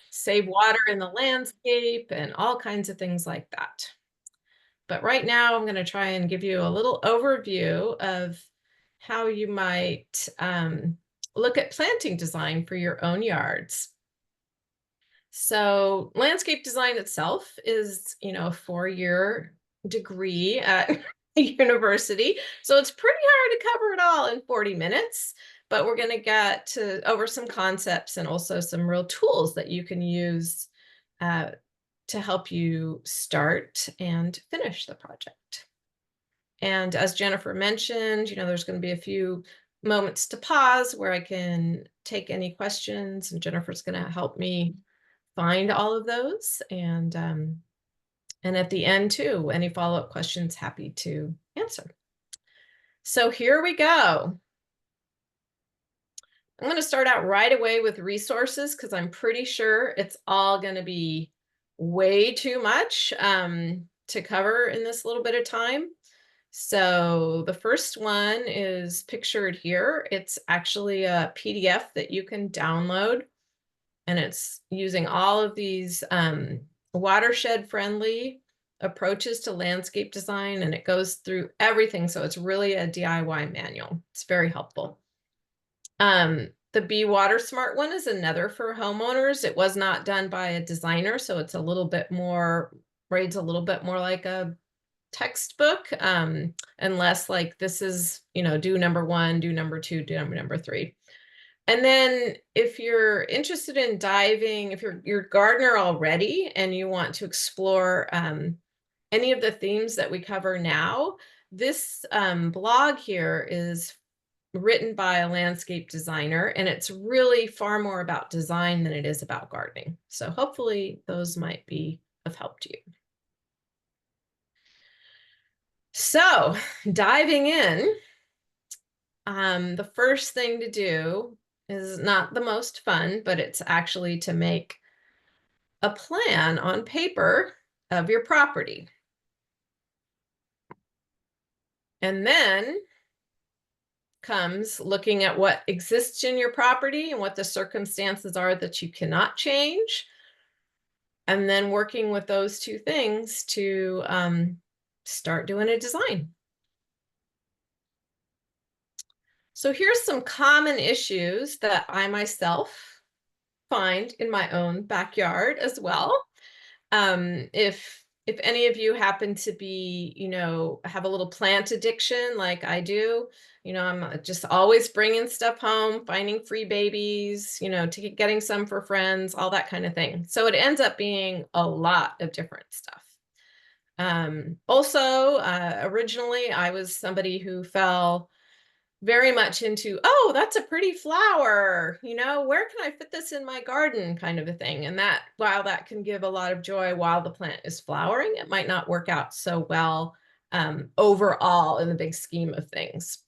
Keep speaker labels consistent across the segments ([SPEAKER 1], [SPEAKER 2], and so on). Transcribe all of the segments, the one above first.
[SPEAKER 1] save water in the landscape, and all kinds of things like that. But right now, I'm going to try and give you a little overview of how you might look at planting design for your own yards. So landscape design itself is, a 4-year degree at a university. So it's pretty hard to cover it all in 40 minutes, but we're going to get to over some concepts and also some real tools that you can use uh, to help you start and finish the project. And as Jennifer mentioned, there's going to be a few moments to pause where I can take any questions, and Jennifer's going to help me find all of those. And at the end too, any follow-up questions, happy to answer. So here we go. I'm going to start out right away with resources because I'm pretty sure it's all going to be way too much to cover in this little bit of time. So the first one is pictured here. It's actually a PDF that you can download, and it's using all of these watershed-friendly approaches to landscape design, and it goes through everything. So it's really a DIY manual. It's very helpful. The Be Water Smart one is another for homeowners. It was not done by a designer, so it's a little bit more, reads a little bit more like a textbook, and less like this is, do number 1, do number 2, do number 3. And then if you're interested in diving, if you're a gardener already and you want to explore any of the themes that we cover now, this blog here is written by a landscape designer, and it's really far more about design than it is about gardening. So hopefully those might be of help to you. So diving in, the first thing to do is not the most fun, but it's actually to make a plan on paper of your property. And then comes looking at what exists in your property and what the circumstances are that you cannot change. And then working with those two things to start doing a design. So here's some common issues that I myself find in my own backyard as well. If any of you happen to be, have a little plant addiction like I do, I'm just always bringing stuff home, finding free babies, getting some for friends, all that kind of thing. So it ends up being a lot of different stuff. Originally, I was somebody who fell very much into, oh, that's a pretty flower, where can I fit this in my garden, kind of a thing. And that, while that can give a lot of joy while the plant is flowering, it might not work out so well overall in the big scheme of things.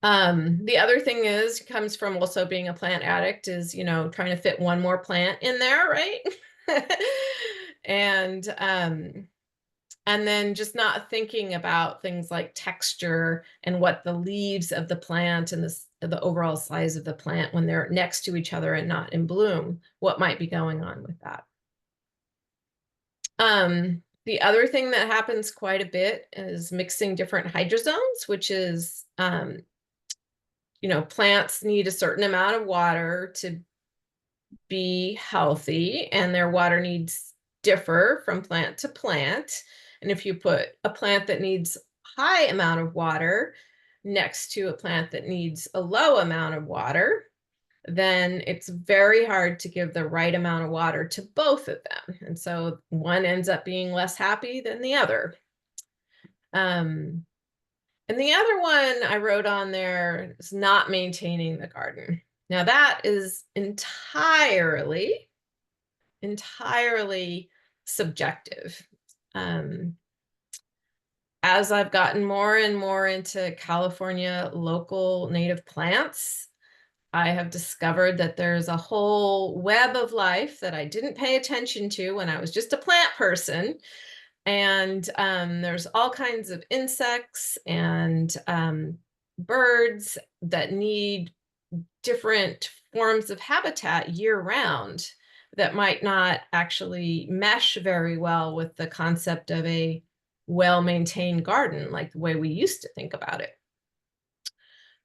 [SPEAKER 1] The other thing comes from also being a plant addict is, trying to fit one more plant in there, right? And then just not thinking about things like texture and what the leaves of the plant and the overall size of the plant when they're next to each other and not in bloom, what might be going on with that. The other thing that happens quite a bit is mixing different hydrozones, which is, plants need a certain amount of water to be healthy, and their water needs differ from plant to plant. And if you put a plant that needs a high amount of water next to a plant that needs a low amount of water, then it's very hard to give the right amount of water to both of them. And so one ends up being less happy than the other. And the other one I wrote on there is not maintaining the garden. Now that is entirely subjective. As I've gotten more and more into California local native plants, I have discovered that there's a whole web of life that I didn't pay attention to when I was just a plant person. And there's all kinds of insects and birds that need different forms of habitat year round that might not actually mesh very well with the concept of a well-maintained garden, like the way we used to think about it.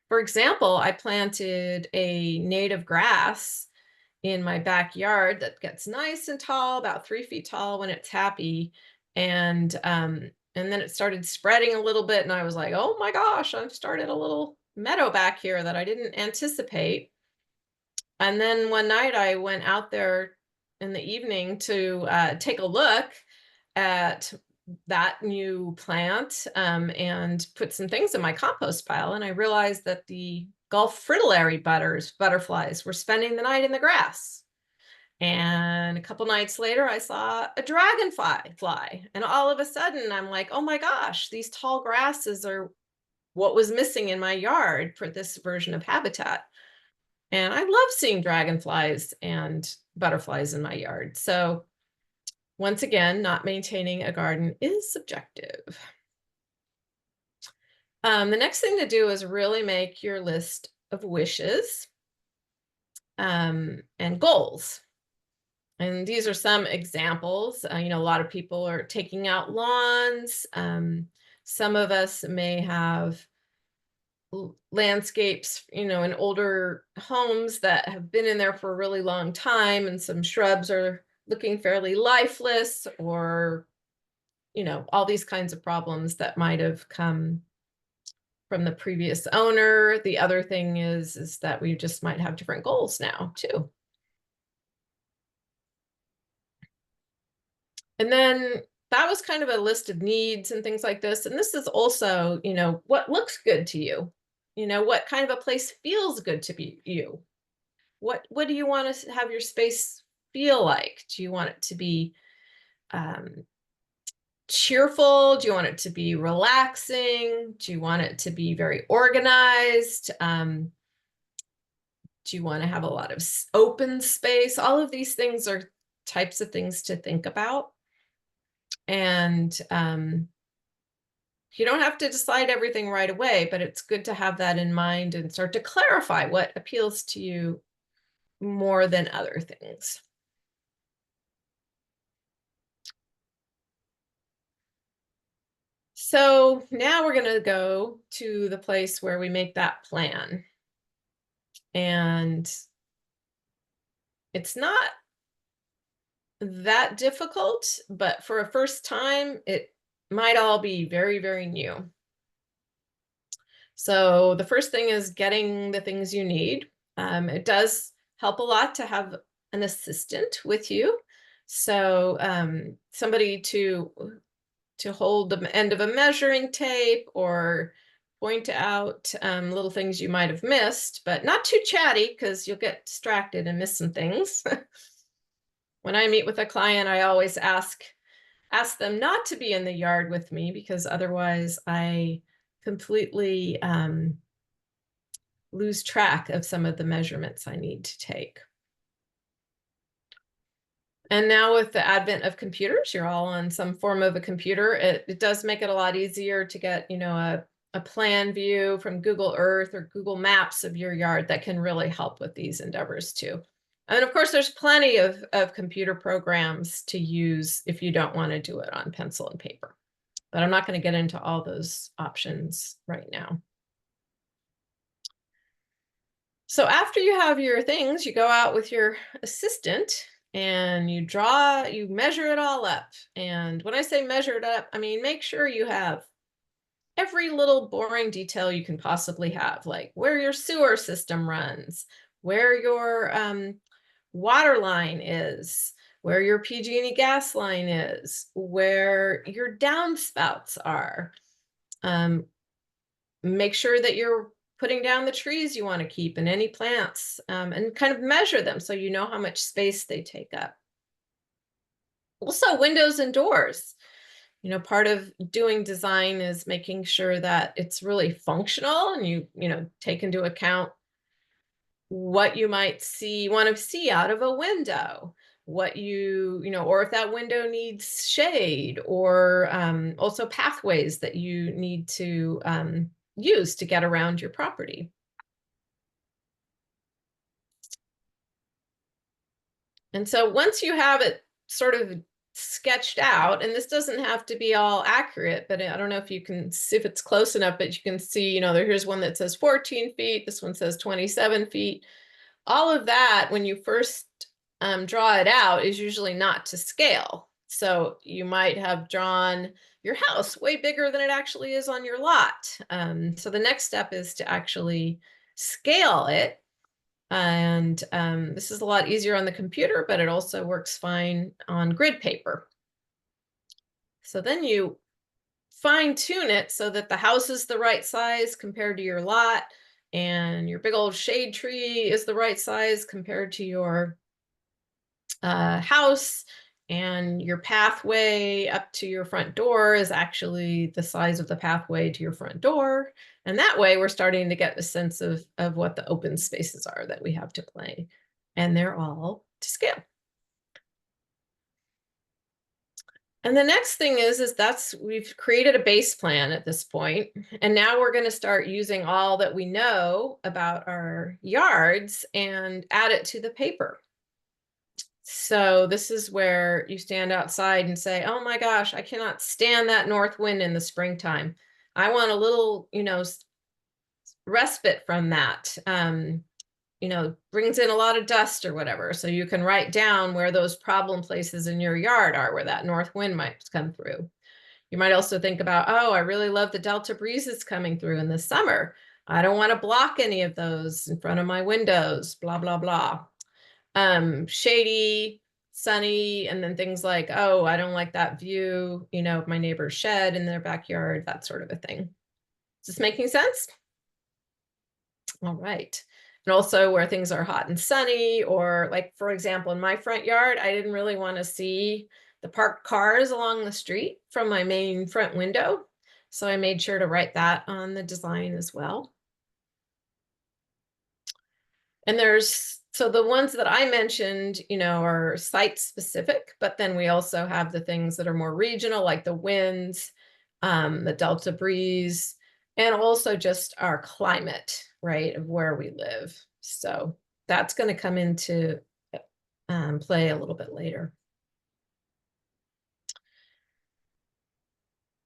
[SPEAKER 1] For example, I planted a native grass in my backyard that gets nice and tall, about 3 feet tall when it's happy. And then it started spreading a little bit, and I was like, oh my gosh, I've started a little meadow back here that I didn't anticipate. And then one night I went out there in the evening to take a look at that new plant, and put some things in my compost pile. And I realized that the Gulf fritillary butterflies were spending the night in the grass. And a couple nights later, I saw a dragonfly fly. And all of a sudden, I'm like, oh my gosh, these tall grasses are what was missing in my yard for this version of habitat. And I love seeing dragonflies and butterflies in my yard. So once again, not maintaining a garden is subjective. The next thing to do is really make your list of wishes, and goals. And these are some examples. A lot of people are taking out lawns. Some of us may have landscapes, in older homes that have been in there for a really long time, and some shrubs are looking fairly lifeless, or, all these kinds of problems that might have come from the previous owner. The other thing is that we just might have different goals now too. And then that was kind of a list of needs and things like this. And this is also, what looks good to you? What kind of a place feels good to be you? What do you want to have your space feel like? Do you want it to be cheerful? Do you want it to be relaxing? Do you want it to be very organized? Do you want to have a lot of open space? All of these things are types of things to think about. And you don't have to decide everything right away, but it's good to have that in mind and start to clarify what appeals to you more than other things. So now we're going to go to the place where we make that plan. And it's not that difficult, but for a first time, it might all be very, very new. So the first thing is getting the things you need. It does help a lot to have an assistant with you. So somebody to hold the end of a measuring tape, or point out little things you might have missed, but not too chatty, because you'll get distracted and miss some things. When I meet with a client, I always ask them not to be in the yard with me, because otherwise I completely lose track of some of the measurements I need to take. And now with the advent of computers, you're all on some form of a computer. It does make it a lot easier to get, a plan view from Google Earth or Google Maps of your yard that can really help with these endeavors too. And of course, there's plenty of computer programs to use if you don't want to do it on pencil and paper. But I'm not going to get into all those options right now. So after you have your things, you go out with your assistant and you measure it all up. And when I say measure it up, I mean, make sure you have every little boring detail you can possibly have, like where your sewer system runs, where your water line is, where your PG&E gas line is, where your downspouts are. Make sure that you're putting down the trees you want to keep and any plants, and kind of measure them so you know how much space they take up. Also, windows and doors. Part of doing design is making sure that it's really functional, and you take into account what you might want to see out of a window, what or if that window needs shade, or also pathways that you need to use to get around your property. And so once you have it sort of sketched out, and this doesn't have to be all accurate, but I don't know if you can see if it's close enough, but you can see, you know, here's one that says 14 feet, this one says 27 feet. All of that, when you first draw it out, is usually not to scale. So you might have drawn your house way bigger than it actually is on your lot. So the next step is to actually scale it. And this is a lot easier on the computer, but it also works fine on grid paper. So then you fine tune it so that the house is the right size compared to your lot, and your big old shade tree is the right size compared to your house, and your pathway up to your front door is actually the size of the pathway to your front door. And that way we're starting to get a sense of what the open spaces are that we have to play. And they're all to scale. And the next thing is that's we've created a base plan at this point, and now we're going to start using all that we know about our yards and add it to the paper. So this is where you stand outside and say, oh my gosh, I cannot stand that north wind in the springtime. I want a little, you know, respite from that. You know, brings in a lot of dust or whatever. So you can write down where those problem places in your yard are, where that north wind might come through. You might also think about, oh, I really love the delta breezes coming through in the summer. I don't want to block any of those in front of my windows, blah, blah, blah. Shady, sunny, and then things like, oh, I don't like that view, you know, of my neighbor's shed in their backyard, that sort of a thing. Is this making sense? All right. And also where things are hot and sunny, or like, for example, in my front yard, I didn't really want to see the parked cars along the street from my main front window. So I made sure to write that on the design as well. And so the ones that I mentioned, you know, are site specific, but then we also have the things that are more regional, like the winds, the delta breeze, and also just our climate, right, of where we live. So that's going to come into play a little bit later.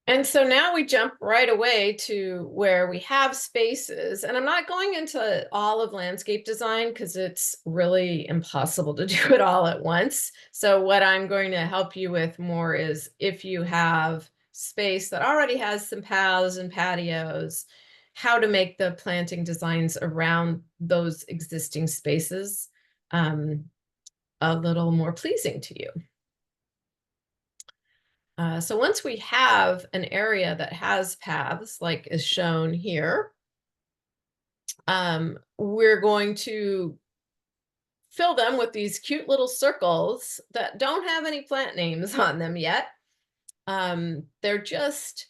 [SPEAKER 1] And so now we jump right away to where we have spaces. And I'm not going into all of landscape design because it's really impossible to do it all at once. So what I'm going to help you with more is if you have space that already has some paths and patios, how to make the planting designs around those existing spaces a little more pleasing to you. So once we have an area that has paths, like is shown here, we're going to fill them with these cute little circles that don't have any plant names on them yet. They're just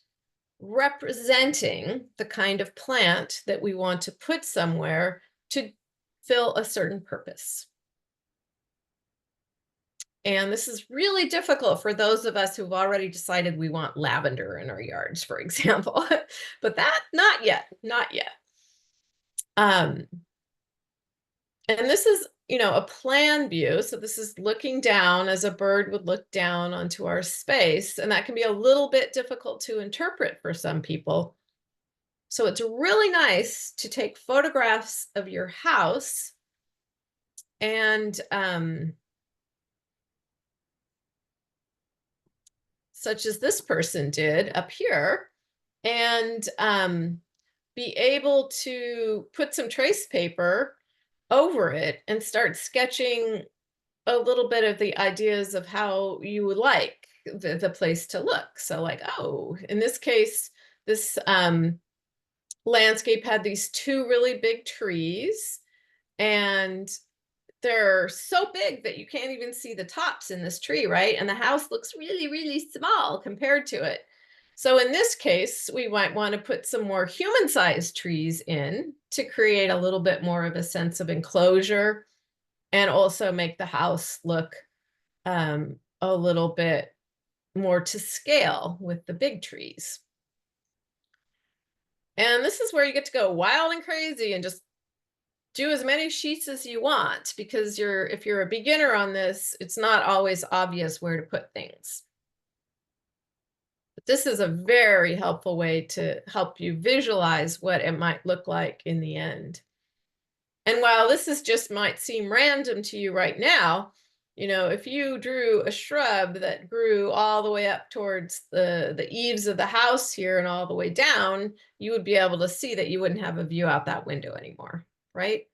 [SPEAKER 1] representing the kind of plant that we want to put somewhere to fill a certain purpose. And this is really difficult for those of us who've already decided we want lavender in our yards, for example. But that, not yet, not yet. And this is, you know, a plan view. So this is looking down as a bird would look down onto our space. And that can be a little bit difficult to interpret for some people. So it's really nice to take photographs of your house and such as this person did up here, and be able to put some trace paper over it and start sketching a little bit of the ideas of how you would like the place to look. So like, oh, in this case, this landscape had these two really big trees, and they're so big that you can't even see the tops in this tree, right? And the house looks really, really small compared to it. So in this case, we might want to put some more human-sized trees in to create a little bit more of a sense of enclosure and also make the house look a little bit more to scale with the big trees. And this is where you get to go wild and crazy and just do as many sheets as you want, because if you're a beginner on this, it's not always obvious where to put things. But this is a very helpful way to help you visualize what it might look like in the end. And while this is just might seem random to you right now, if you drew a shrub that grew all the way up towards the eaves of the house here and all the way down, you would be able to see that you wouldn't have a view out that window anymore, right?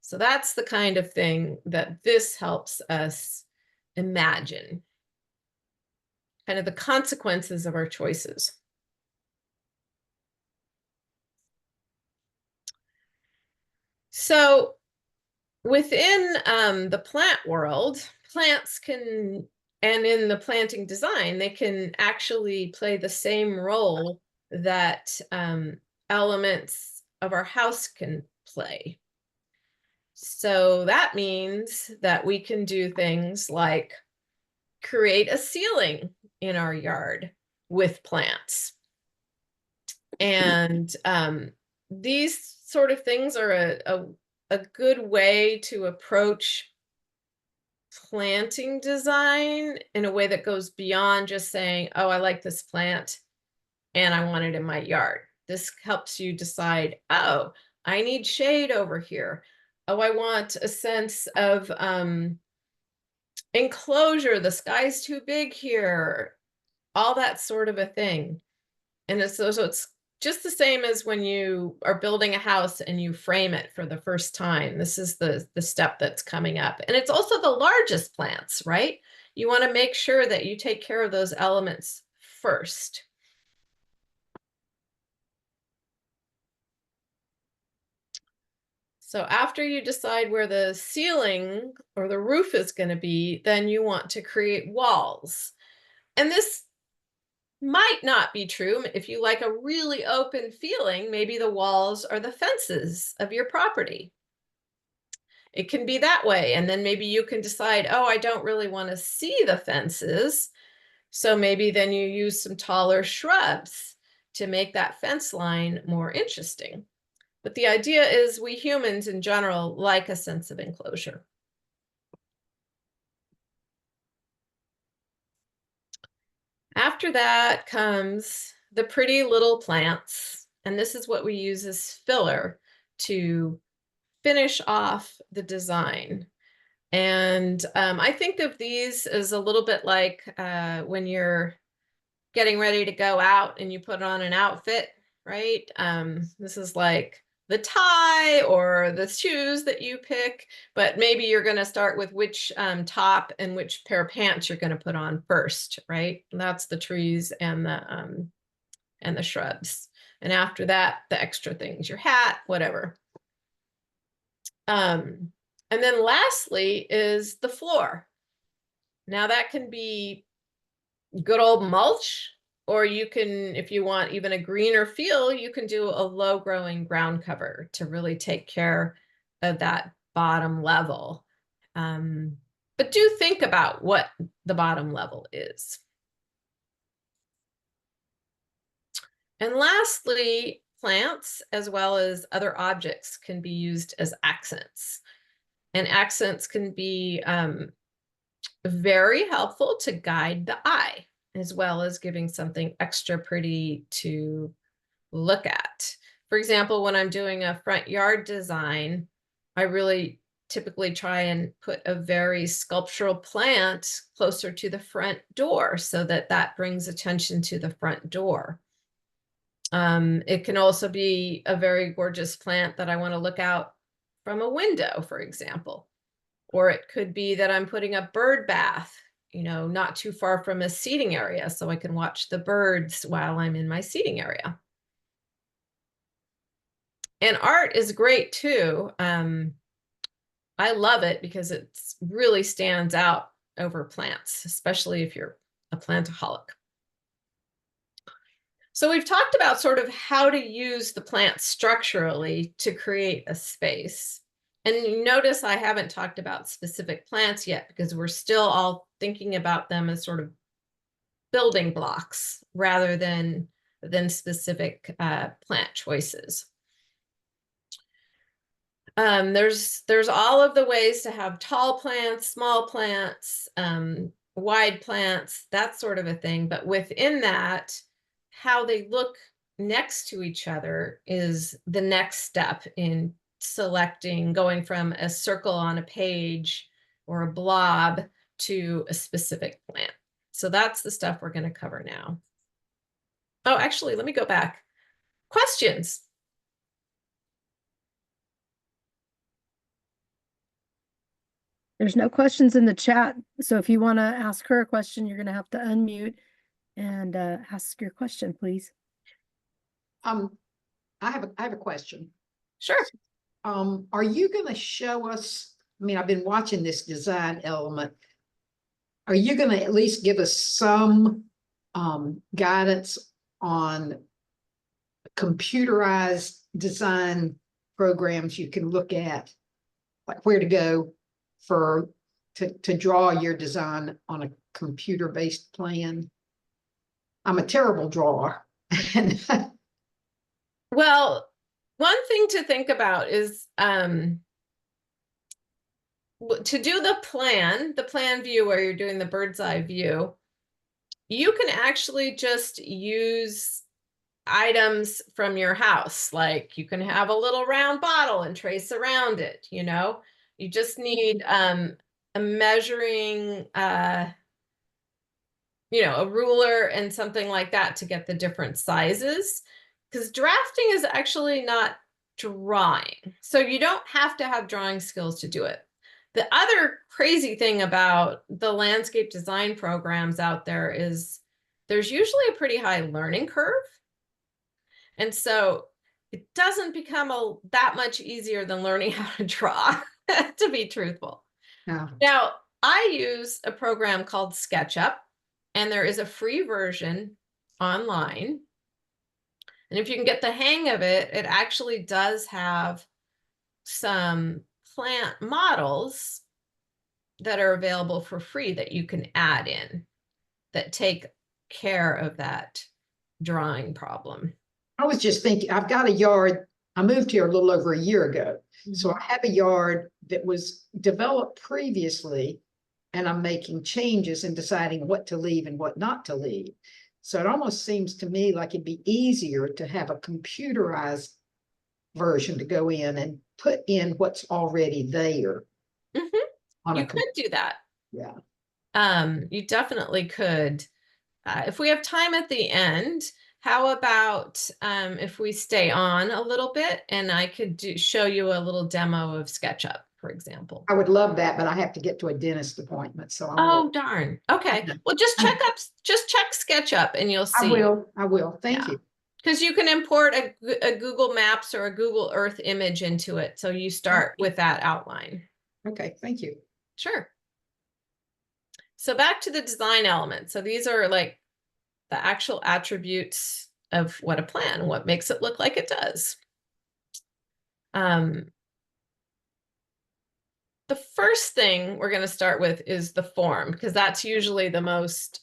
[SPEAKER 1] So that's the kind of thing that this helps us imagine, kind of the consequences of our choices. So within the plant world, plants can, and in the planting design, they can actually play the same role that elements of our house can play. So that means that we can do things like create a ceiling in our yard with plants. And these sort of things are a good way to approach planting design in a way that goes beyond just saying, oh, I like this plant and I want it in my yard. This helps you decide, oh, I need shade over here. Oh, I want a sense of enclosure. The sky's too big here. All that sort of a thing. And so it's just the same as when you are building a house and you frame it for the first time. This is the step that's coming up. And it's also the largest plants, right? You want to make sure that you take care of those elements first. So after you decide where the ceiling or the roof is going to be, then you want to create walls. And this might not be true. If you like a really open feeling, maybe the walls are the fences of your property. It can be that way. And then maybe you can decide, oh, I don't really want to see the fences. So maybe then you use some taller shrubs to make that fence line more interesting. But the idea is we humans in general like a sense of enclosure. After that comes the pretty little plants. And this is what we use as filler to finish off the design. And I think of these as a little bit like when you're getting ready to go out and you put on an outfit, right? This is like the tie or the shoes that you pick, but maybe you're going to start with which top and which pair of pants you're going to put on first, right? And that's the trees and the shrubs. And after that, the extra things, your hat, whatever. And then lastly is the floor. Now that can be good old mulch, or you can, if you want even a greener feel, you can do a low growing ground cover to really take care of that bottom level. But do think about what the bottom level is. And lastly, plants as well as other objects can be used as accents. And accents can be very helpful to guide the eye, as well as giving something extra pretty to look at. For example, when I'm doing a front yard design, I really typically try and put a very sculptural plant closer to the front door so that that brings attention to the front door. It can also be a very gorgeous plant that I want to look out from a window, for example. Or it could be that I'm putting a bird bath, not too far from a seating area so I can watch the birds while I'm in my seating area. And art is great too. I love it because it really stands out over plants, especially if you're a plantaholic. So we've talked about sort of how to use the plant structurally to create a space. And you notice I haven't talked about specific plants yet because we're still all thinking about them as sort of building blocks rather than specific plant choices. There's all of the ways to have tall plants, small plants, wide plants, that sort of a thing. But within that, how they look next to each other is the next step in selecting, going from a circle on a page or a blob to a specific plant. So that's the stuff we're going to cover now. Oh, actually, let me go back. Questions?
[SPEAKER 2] There's no questions in the chat. So if you want to ask her a question, you're going to have to unmute and ask your question, please.
[SPEAKER 3] I have a question.
[SPEAKER 1] Sure.
[SPEAKER 3] Are you going to show us, I mean, I've been watching this design element. Are you going to at least give us some guidance on computerized design programs you can look at, like where to go to draw your design on a computer-based plan? I'm a terrible drawer.
[SPEAKER 1] Well, one thing to think about is to do the plan view where you're doing the bird's eye view, you can actually just use items from your house. Like you can have a little round bottle and trace around it, you know? You just need a measuring, you know, a ruler and something like that to get the different sizes. Because drafting is actually not drawing. So you don't have to have drawing skills to do it. The other crazy thing about the landscape design programs out there is there's usually a pretty high learning curve. And so it doesn't become that much easier than learning how to draw, to be truthful.
[SPEAKER 3] Yeah.
[SPEAKER 1] Now, I use a program called SketchUp, and there is a free version online. And if you can get the hang of it, it actually does have some plant models that are available for free that you can add in that take care of that drawing problem.
[SPEAKER 3] I was just thinking, I've got a yard. I moved here a little over a year ago. So I have a yard that was developed previously, and I'm making changes and deciding what to leave and what not to leave. So it almost seems to me like it'd be easier to have a computerized version to go in and put in what's already there.
[SPEAKER 1] You could do that.
[SPEAKER 3] Yeah.
[SPEAKER 1] You definitely could. If we have time at the end, how about if we stay on a little bit and I could show you a little demo of SketchUp, for example.
[SPEAKER 3] I would love that, but I have to get to a dentist appointment. So
[SPEAKER 1] Oh, darn. Okay. Well, just check SketchUp and you'll see.
[SPEAKER 3] I will. Thank you.
[SPEAKER 1] Because you can import a Google Maps or a Google Earth image into it. So you start with that outline.
[SPEAKER 3] Okay, thank you.
[SPEAKER 1] Sure. So back to the design element. So these are like the actual attributes of what a plan, what makes it look like it does. The first thing we're going to start with is the form, because that's usually the most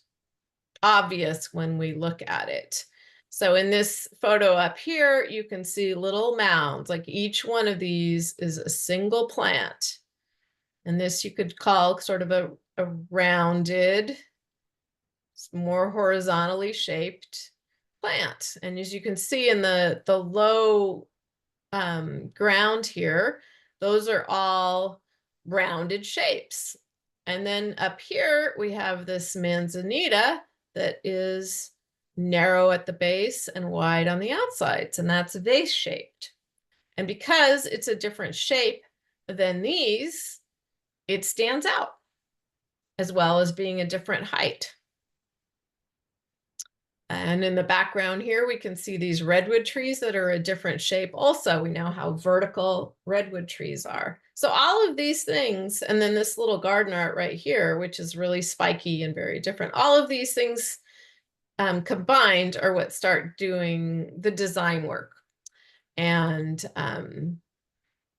[SPEAKER 1] obvious when we look at it. So in this photo up here, you can see little mounds, like each one of these is a single plant. And this you could call sort of a rounded, more horizontally shaped plant. And as you can see in the low ground here, those are all rounded shapes. And then up here, we have this manzanita that is narrow at the base and wide on the outsides, and that's vase shaped. And because it's a different shape than these, it stands out, as well as being a different height. And in the background here, we can see these redwood trees that are a different shape. Also, we know how vertical redwood trees are. So all of these things, and then this little garden art right here, which is really spiky and very different. All of these things combined are what start doing the design work. And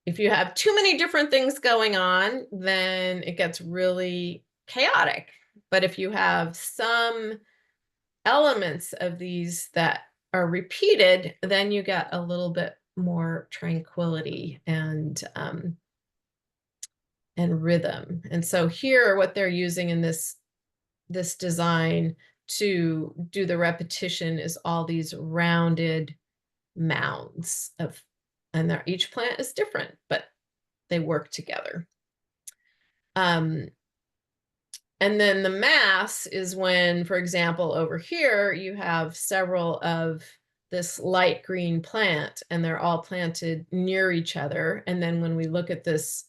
[SPEAKER 1] if you have too many different things going on, then it gets really chaotic. But if you have some elements of these that are repeated, then you get a little bit more tranquility and rhythm. And so here, what they're using in this design to do the repetition is all these rounded mounds of, and each plant is different, but they work together. And then the mass is when, for example, over here, you have several of this light green plant, and they're all planted near each other. And then when we look at this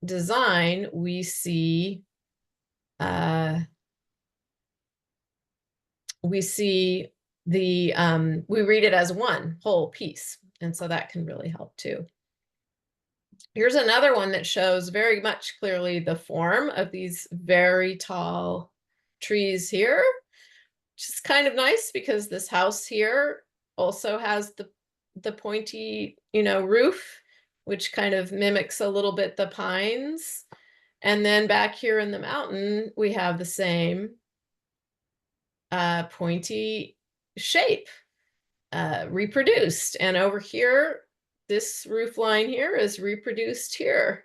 [SPEAKER 1] design, we see the we read it as one whole piece, and so that can really help too. Here's another one that shows very much clearly the form of these very tall trees here, which is kind of nice because this house here also has the pointy, roof, which kind of mimics a little bit the pines. And then back here in the mountain, we have the same pointy shape reproduced. And over here, this roof line here is reproduced here.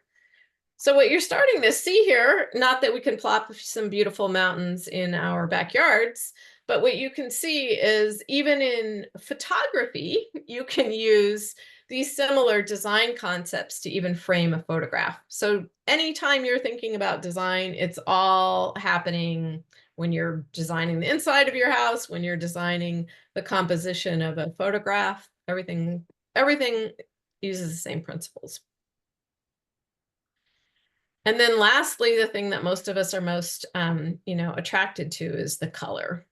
[SPEAKER 1] So what you're starting to see here, not that we can plop some beautiful mountains in our backyards, but what you can see is even in photography, you can use these similar design concepts to even frame a photograph. So anytime you're thinking about design, it's all happening when you're designing the inside of your house, when you're designing the composition of a photograph, everything uses the same principles. And then lastly, the thing that most of us are most, attracted to is the color.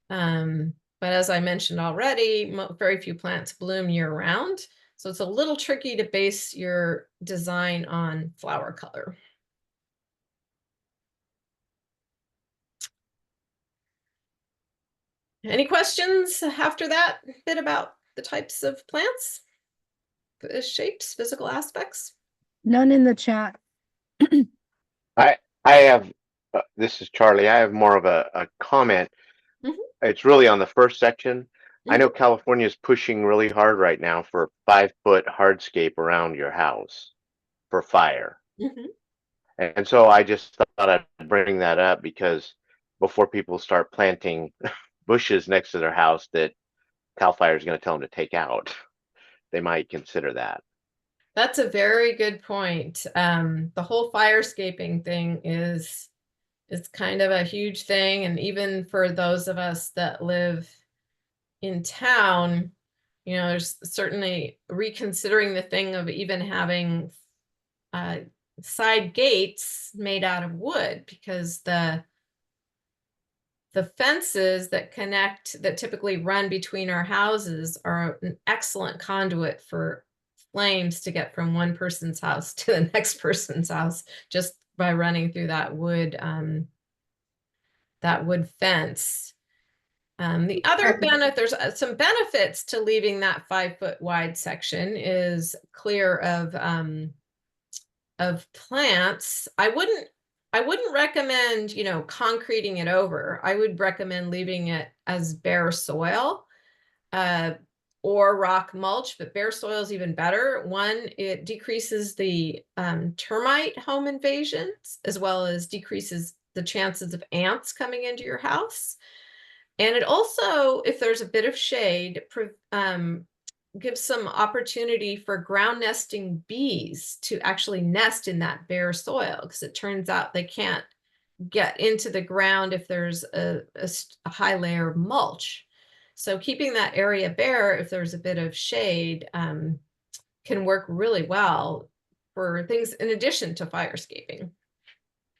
[SPEAKER 1] But as I mentioned already, very few plants bloom year round. So it's a little tricky to base your design on flower color. Any questions after that bit about the types of plants, shapes, physical aspects?
[SPEAKER 2] None in the chat.
[SPEAKER 4] I have, this is Charlie. I have more of a comment.
[SPEAKER 1] Mhm.
[SPEAKER 4] It's really on the first section. I
[SPEAKER 1] Mhm.
[SPEAKER 4] know California is pushing really hard right now for 5-foot hardscape around your house for fire.
[SPEAKER 1] Mhm.
[SPEAKER 4] And so I just thought I'd bring that up because before people start planting bushes next to their house that Cal Fire is going to tell them to take out, they might consider that.
[SPEAKER 1] That's a very good point. The whole firescaping thing is kind of a huge thing. And even for those of us that live in town, there's certainly reconsidering the thing of even having side gates made out of wood, because the fences that typically run between our houses are an excellent conduit for flames to get from one person's house to the next person's house just by running through that wood fence. The other benefit, there's some benefits to leaving that 5-foot wide section is clear of plants. I wouldn't recommend, concreting it over. I would recommend leaving it as bare soil, or rock mulch, but bare soil is even better. One, it decreases the termite home invasions, as well as decreases the chances of ants coming into your house. And it also, if there's a bit of shade, gives some opportunity for ground nesting bees to actually nest in that bare soil, because it turns out they can't get into the ground if there's a high layer of mulch. So keeping that area bare, if there's a bit of shade, can work really well for things in addition to firescaping.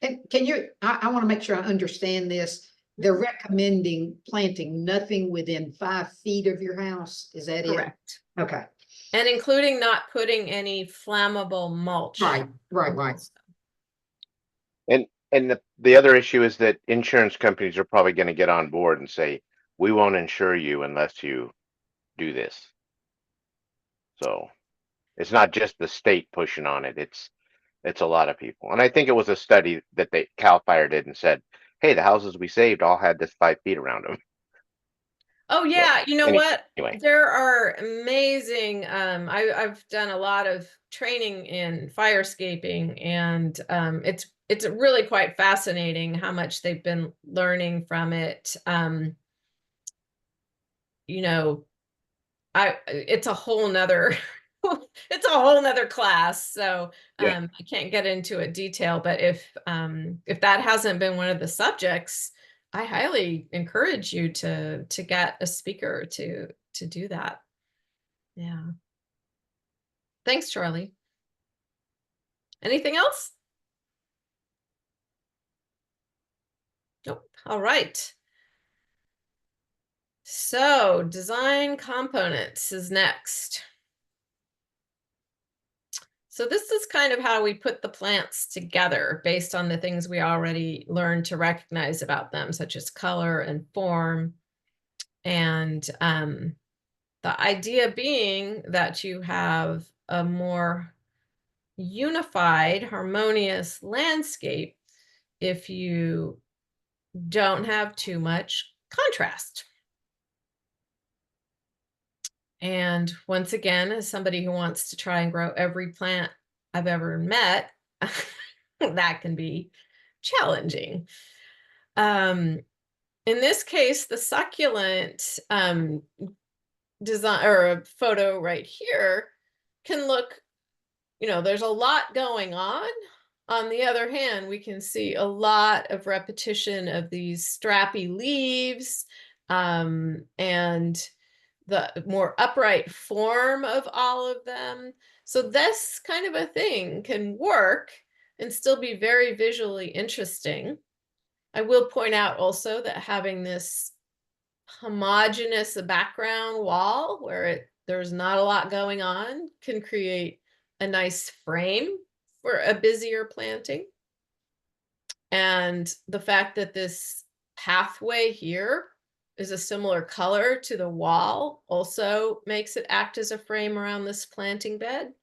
[SPEAKER 3] And can you, I want to make sure I understand this. They're recommending planting nothing within 5 feet of your house. Is that it?
[SPEAKER 1] Correct.
[SPEAKER 3] Okay.
[SPEAKER 1] And including not putting any flammable mulch.
[SPEAKER 3] Right.
[SPEAKER 4] And the other issue is that insurance companies are probably going to get on board and say, we won't insure you unless you do this. So it's not just the state pushing on it. It's a lot of people. And I think it was a study that Cal Fire did and said, hey, the houses we saved all had this 5 feet around them.
[SPEAKER 1] Oh yeah, you know
[SPEAKER 4] Any-
[SPEAKER 1] what?
[SPEAKER 4] anyway.
[SPEAKER 1] There are amazing, I've done a lot of training in firescaping, and it's really quite fascinating how much they've been learning from it. You know, it's a whole nother it's a whole nother class. So
[SPEAKER 4] Yeah.
[SPEAKER 1] I can't get into a detail, but if that hasn't been one of the subjects, I highly encourage you to get a speaker to do that. Yeah. Thanks, Charlie. Anything else? Nope. All right. So design components is next. So this is kind of how we put the plants together based on the things we already learned to recognize about them, such as color and form. And the idea being that you have a more unified, harmonious landscape if you don't have too much contrast. And once again, as somebody who wants to try and grow every plant I've ever met, that can be challenging. In this case, the succulent design or a photo right here can look, there's a lot going on. On the other hand, we can see a lot of repetition of these strappy leaves, and the more upright form of all of them. So this kind of a thing can work and still be very visually interesting. I will point out also that having this homogeneous background wall where there's not a lot going on can create a nice frame for a busier planting. And the fact that this pathway here is a similar color to the wall also makes it act as a frame around this planting bed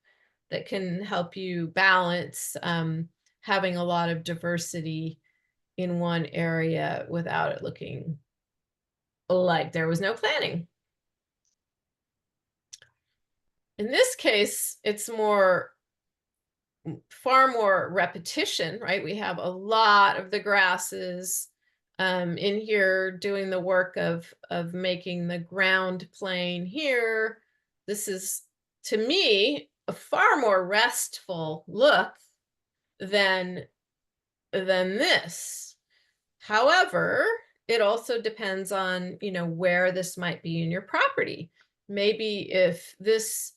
[SPEAKER 1] that can help you balance having a lot of diversity in one area without it looking like there was no planning. In this case, it's far more repetition, right? We have a lot of the grasses in here doing the work of making the ground plane here. This is, to me, a far more restful look than this. However, it also depends on, where this might be in your property. Maybe if this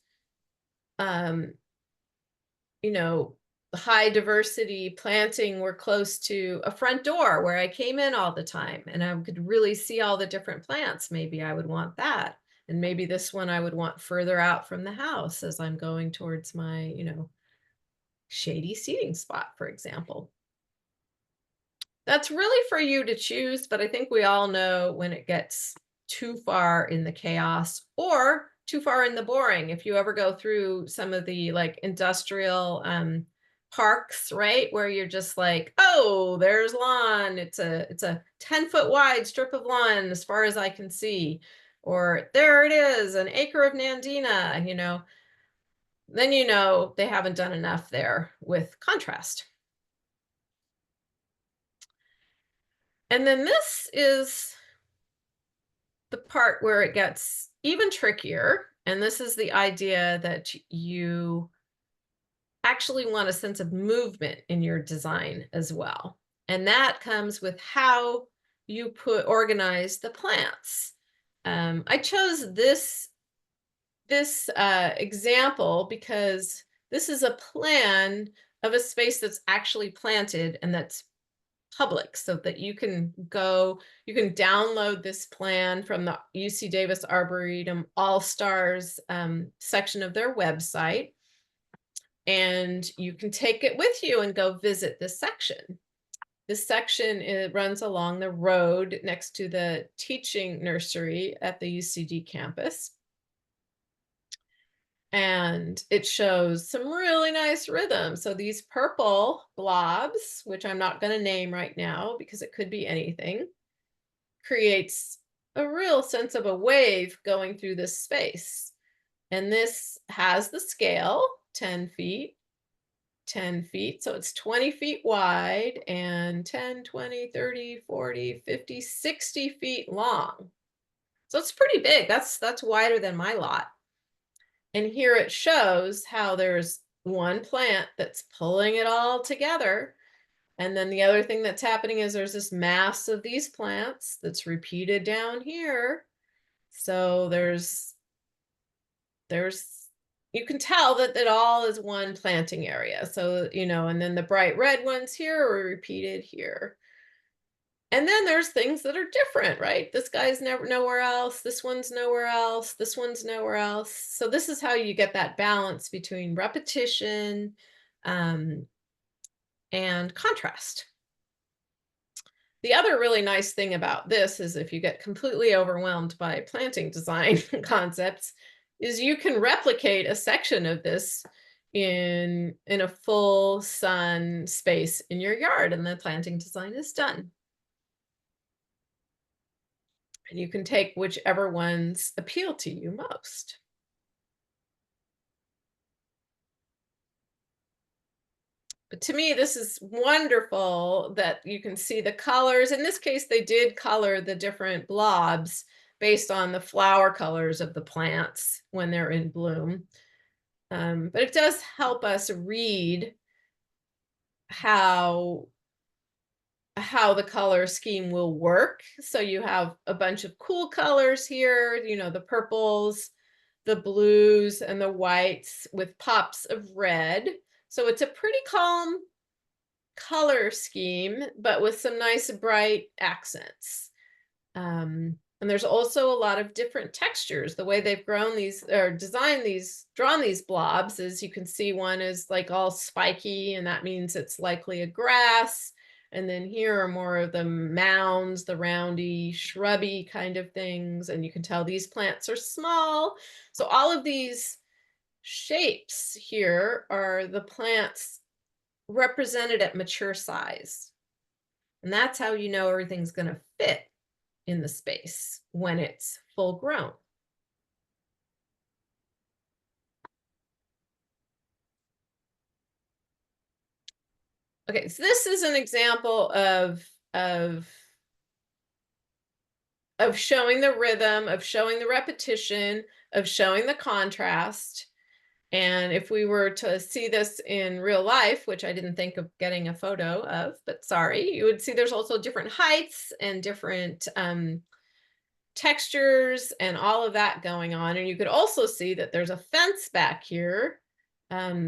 [SPEAKER 1] high diversity planting were close to a front door where I came in all the time and I could really see all the different plants, maybe I would want that. And maybe this one I would want further out from the house as I'm going towards my, shady seating spot, for example. That's really for you to choose, but I think we all know when it gets too far in the chaos or too far in the boring. If you ever go through some of the like industrial parks, right, where you're just like, oh, there's lawn. It's a 10-foot wide strip of lawn as far as I can see, or there it is, an acre of Nandina, then they haven't done enough there with contrast. And then this is the part where it gets even trickier. And this is the idea that you actually want a sense of movement in your design as well. And that comes with how you organize the plants. I chose this example because this is a plan of a space that's actually planted and that's public, so that you can download this plan from the UC Davis Arboretum All-Stars section of their website, and you can take it with you and go visit this section. This section, it runs along the road next to the teaching nursery at the UCD campus. And it shows some really nice rhythm. So these purple blobs, which I'm not going to name right now because it could be anything, creates a real sense of a wave going through this space. And this has the scale, 10 feet, 10 feet. So it's 20 feet wide and 10, 20, 30, 40, 50, 60 feet long. So it's pretty big. That's wider than my lot. And here it shows how there's one plant that's pulling it all together. And then the other thing that's happening is there's this mass of these plants that's repeated down here. So there's you can tell that it all is one planting area. So, you know, and then the bright red ones here are repeated here. And then there's things that are different, right? This guy's never nowhere else. This one's nowhere else. This one's nowhere else. So this is how you get that balance between repetition and contrast. The other really nice thing about this is if you get completely overwhelmed by planting design concepts, is you can replicate a section of this in a full sun space in your yard, and the planting design is done. And you can take whichever ones appeal to you most. But to me, this is wonderful that you can see the colors. In this case, they did color the different blobs based on the flower colors of the plants when they're in bloom. But it does help us read how the color scheme will work. So you have a bunch of cool colors here, you know, the purples, the blues, and the whites with pops of red. So it's a pretty calm color scheme, but with some nice bright accents. And there's also a lot of different textures. The way they've grown these or designed these, drawn these blobs is you can see one is like all spiky, and that means it's likely a grass. And then here are more of the mounds, the roundy, shrubby kind of things. And you can tell these plants are small. So all of these shapes here are the plants represented at mature size. And that's how you know everything's going to fit in the space when it's full grown. Okay, so this is an example of showing the rhythm, of showing the repetition, of showing the contrast. And if we were to see this in real life, which I didn't think of getting a photo of, but sorry, you would see there's also different heights and different textures and all of that going on. And you could also see that there's a fence back here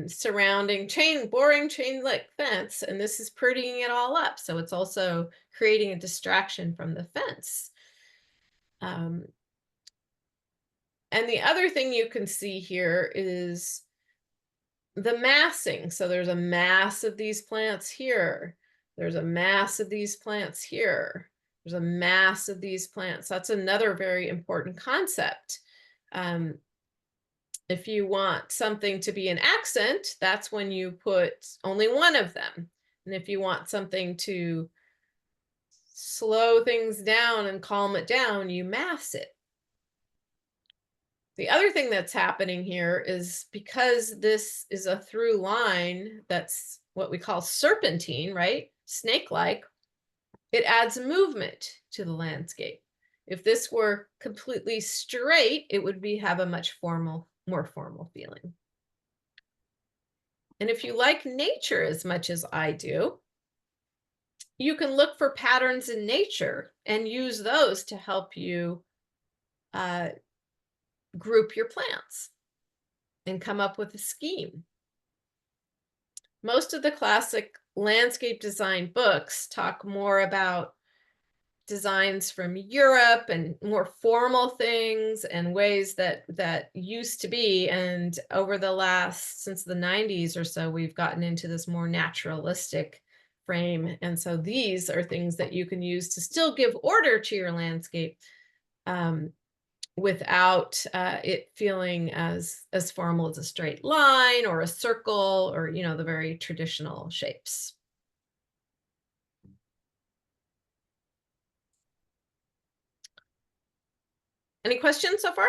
[SPEAKER 1] surrounding boring chain link fence. And this is prettying it all up. So it's also creating a distraction from the fence. And the other thing you can see here is the massing. So there's a mass of these plants here. There's a mass of these plants here. There's a mass of these plants. That's another very important concept. If you want something to be an accent, that's when you put only one of them. And if you want something to slow things down and calm it down, you mass it. The other thing that's happening here is because this is a through line that's what we call serpentine, right? Snake-like, it adds movement to the landscape. If this were completely straight, it would have a much more formal feeling. And if you like nature as much as I do, you can look for patterns in nature and use those to help you group your plants and come up with a scheme. Most of the classic landscape design books talk more about designs from Europe and more formal things and ways that used to be. And over the since the 90s or so, we've gotten into this more naturalistic frame. And so these are things that you can use to still give order to your landscape without it feeling as formal as a straight line or a circle or, you know, the very traditional shapes. Any questions so far?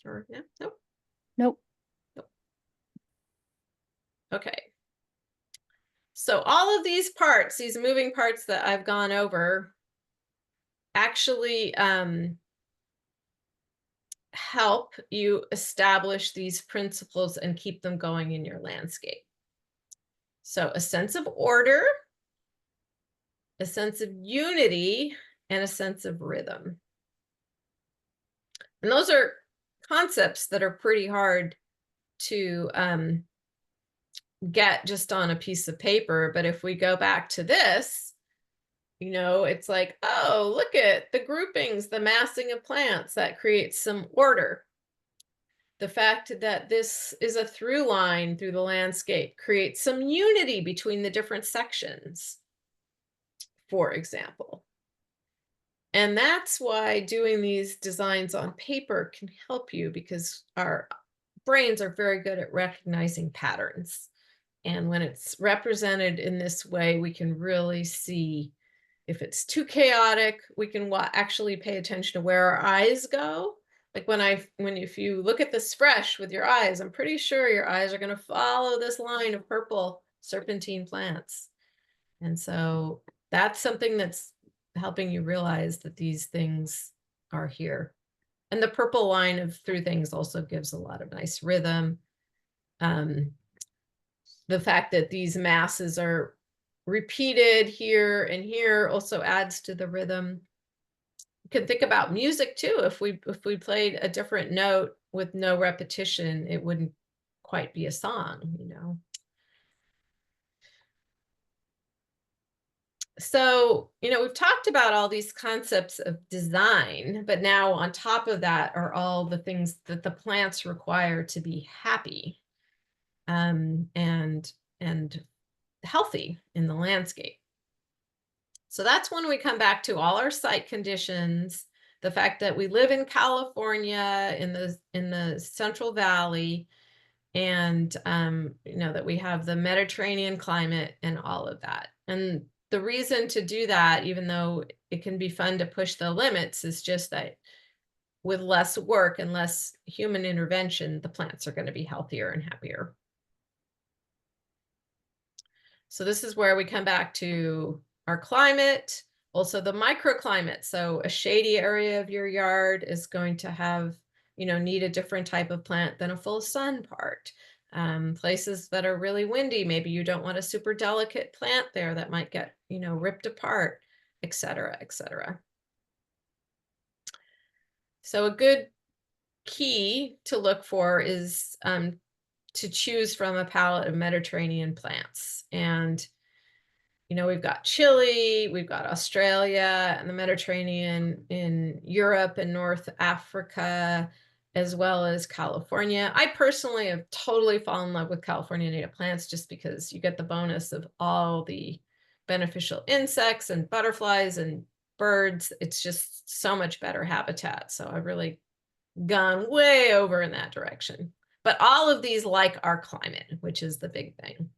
[SPEAKER 1] Or yeah, nope.
[SPEAKER 2] Nope.
[SPEAKER 1] Okay. So all of these parts, these moving parts that I've gone over, actually help you establish these principles and keep them going in your landscape. So a sense of order, a sense of unity, and a sense of rhythm. And those are concepts that are pretty hard to get just on a piece of paper. But if we go back to this, you know, it's like, oh, look at the groupings, the massing of plants, that creates some order. The fact that this is a through line through the landscape creates some unity between the different sections, for example. And that's why doing these designs on paper can help you, because our brains are very good at recognizing patterns. And when it's represented in this way, we can really see if it's too chaotic. We can actually pay attention to where our eyes go. Like if you look at this fresh with your eyes, I'm pretty sure your eyes are going to follow this line of purple serpentine plants. And so that's something that's helping you realize that these things are here. And the purple line of through things also gives a lot of nice rhythm. The fact that these masses are repeated here and here also adds to the rhythm. You can think about music too. If we played a different note with no repetition, it wouldn't quite be a song, you know. So, you know, we've talked about all these concepts of design, but now on top of that are all the things that the plants require to be happy and healthy in the landscape. So that's when we come back to all our site conditions, the fact that we live in California in the Central Valley, and you know, that we have the Mediterranean climate and all of that. And the reason to do that, even though it can be fun to push the limits, is just that with less work and less human intervention, the plants are going to be healthier and happier. So this is where we come back to our climate, also the microclimate. So a shady area of your yard is going to have, you know, need a different type of plant than a full sun part. Places that are really windy, maybe you don't want a super delicate plant there that might get, you know, ripped apart, et cetera, et cetera. So a good key to look for is to choose from a palette of Mediterranean plants. And, you know, we've got Chile, we've got Australia and the Mediterranean in Europe and North Africa, as well as California. I personally have totally fallen in love with California native plants just because you get the bonus of all the beneficial insects and butterflies and birds. It's just so much better habitat. So I've really gone way over in that direction. But all of these like our climate, which is the big thing.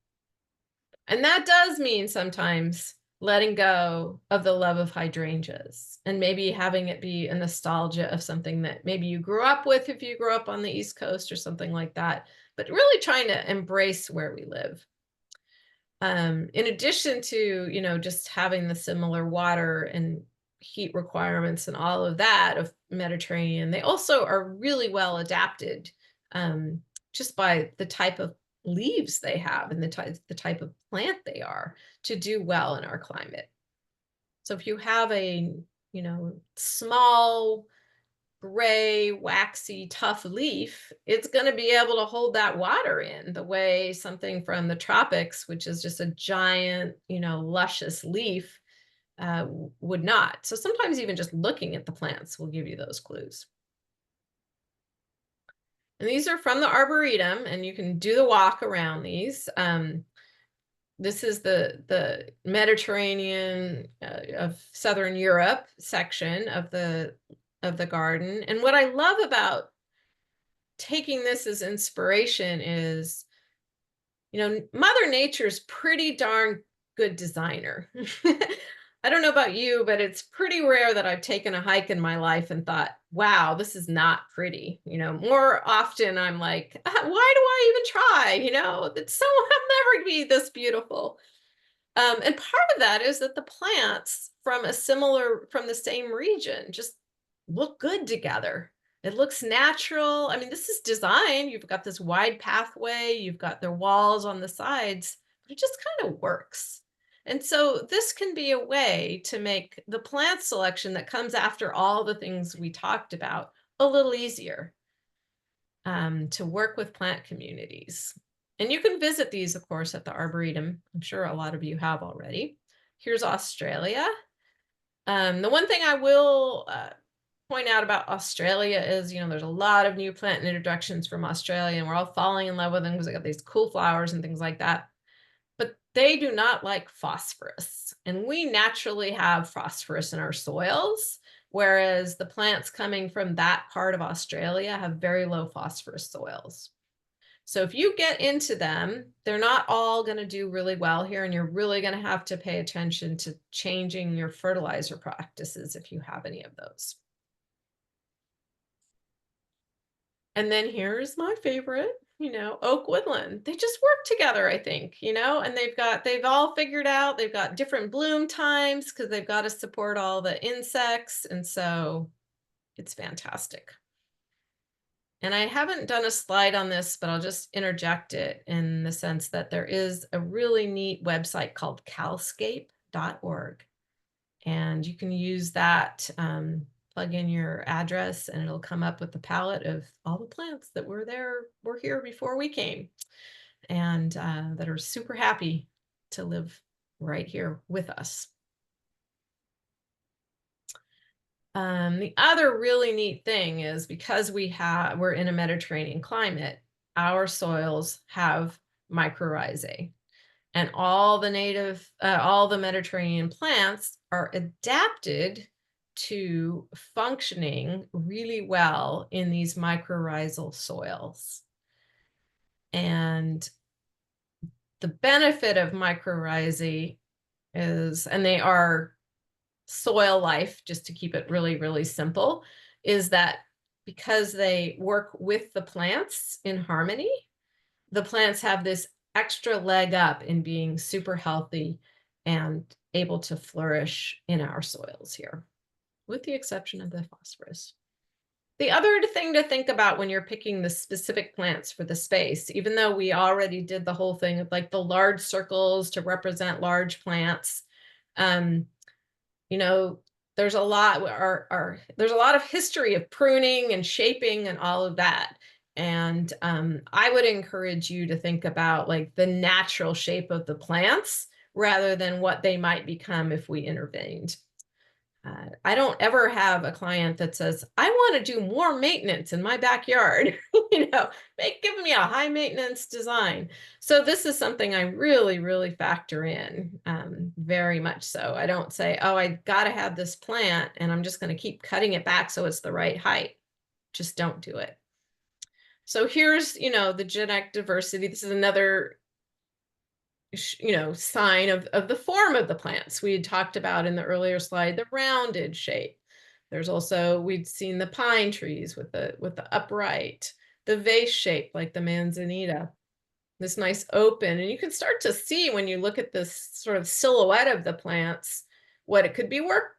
[SPEAKER 1] And that does mean sometimes letting go of the love of hydrangeas and maybe having it be a nostalgia of something that maybe you grew up with if you grew up on the East Coast or something like that, but really trying to embrace where we live. In addition to, you know, just having the similar water and heat requirements and all of that of Mediterranean, they also are really well adapted just by the type of leaves they have and the type of plant they are to do well in our climate. So if you have a, you know, small, gray, waxy, tough leaf, it's going to be able to hold that water in the way something from the tropics, which is just a giant, you know, luscious leaf, would not. So sometimes even just looking at the plants will give you those clues. And these are from the Arboretum, and you can do the walk around these. This is the Mediterranean of Southern Europe section of the garden. And what I love about taking this as inspiration is, you know, Mother Nature's pretty darn good designer. I don't know about you, but it's pretty rare that I've taken a hike in my life and thought, wow, this is not pretty. More often I'm like, why do I even try? It's so, I'll never be this beautiful. And part of that is that the plants from the same region just look good together. It looks natural. I mean, this is design. You've got this wide pathway, you've got their walls on the sides, but it just kind of works. And so this can be a way to make the plant selection that comes after all the things we talked about a little easier to work with plant communities. And you can visit these, of course, at the Arboretum. I'm sure a lot of you have already. Here's Australia. The one thing I will point out about Australia is, there's a lot of new plant introductions from Australia, and we're all falling in love with them because they got these cool flowers and things like that. But they do not like phosphorus. And we naturally have phosphorus in our soils, whereas the plants coming from that part of Australia have very low phosphorus soils. So if you get into them, they're not all going to do really well here, and you're really going to have to pay attention to changing your fertilizer practices if you have any of those. And then here's my favorite, oak woodland. They just work together, I think, and they've all figured out, they've got different bloom times because they've got to support all the insects. And so it's fantastic. And I haven't done a slide on this, but I'll just interject it in the sense that there is a really neat website called calscape.org. And you can use that, plug in your address, and it'll come up with the palette of all the plants that were here before we came, and that are super happy to live right here with us. The other really neat thing is because we're in a Mediterranean climate, our soils have mycorrhizae, and all the Mediterranean plants are adapted to functioning really well in these mycorrhizal soils. And the benefit of mycorrhizae is, and they are soil life, just to keep it really, really simple, is that because they work with the plants in harmony, the plants have this extra leg up in being super healthy and able to flourish in our soils here, with the exception of the phosphorus. The other thing to think about when you're picking the specific plants for the space, even though we already did the whole thing of like the large circles to represent large plants, there's a lot of history of pruning and shaping and all of that. And I would encourage you to think about like the natural shape of the plants rather than what they might become if we intervened. I don't ever have a client that says, I want to do more maintenance in my backyard, give me a high maintenance design. So this is something I really, really factor in, very much so. I don't say, oh, I got to have this plant and I'm just going to keep cutting it back so it's the right height. Just don't do it. So here's, the genetic diversity. This is another sign of the form of the plants. We had talked about in the earlier slide, the rounded shape. There's also, we'd seen the pine trees with the upright, the vase shape like the manzanita, this nice open. And you can start to see when you look at this sort of silhouette of the plants, what it could be work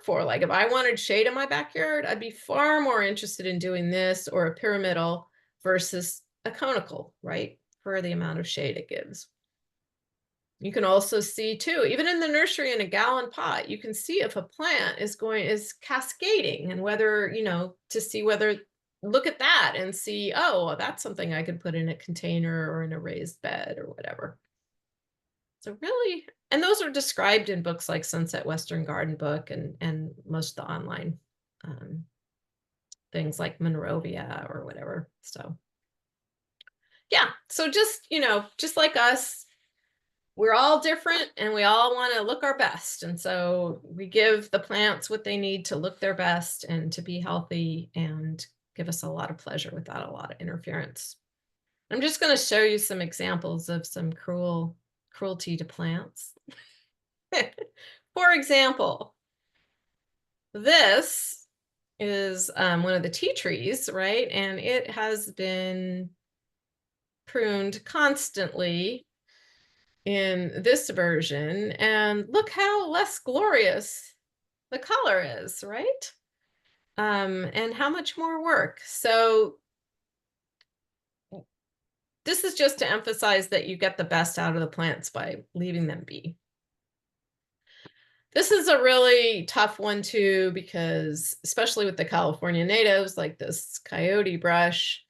[SPEAKER 1] for. Like if I wanted shade in my backyard, I'd be far more interested in doing this or a pyramidal versus a conical, right? For the amount of shade it gives. You can also see too, even in the nursery in a gallon pot, you can see if a plant is cascading, and whether, look at that and see, oh, that's something I could put in a container or in a raised bed or whatever. So really, and those are described in books like Sunset Western Garden Book and most of the online things like Monrovia or whatever. So yeah, so just like us, we're all different and we all want to look our best. And so we give the plants what they need to look their best and to be healthy and give us a lot of pleasure without a lot of interference. I'm just going to show you some examples of some cruelty to plants For example, this is one of the tea trees, right? And it has been pruned constantly in this version. And look how less glorious the color is, right? And how much more work. So this is just to emphasize that you get the best out of the plants by leaving them be. This is a really tough one too, because especially with the California natives, like this coyote brush,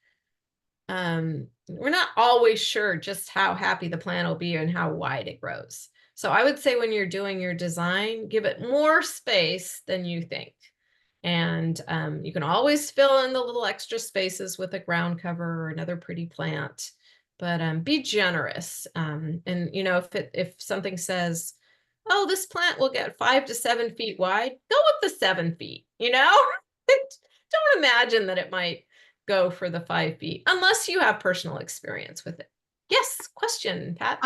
[SPEAKER 1] we're not always sure just how happy the plant will be and how wide it grows. So I would say when you're doing your design, give it more space than you think. And you can always fill in the little extra spaces with a ground cover or another pretty plant, but be generous. And you know, if something says, oh, this plant will get 5 to 7 feet wide, go with the 7 feet, you know? Don't imagine that it might go for the 5 feet unless you have personal experience with it. Yes, question, Pat.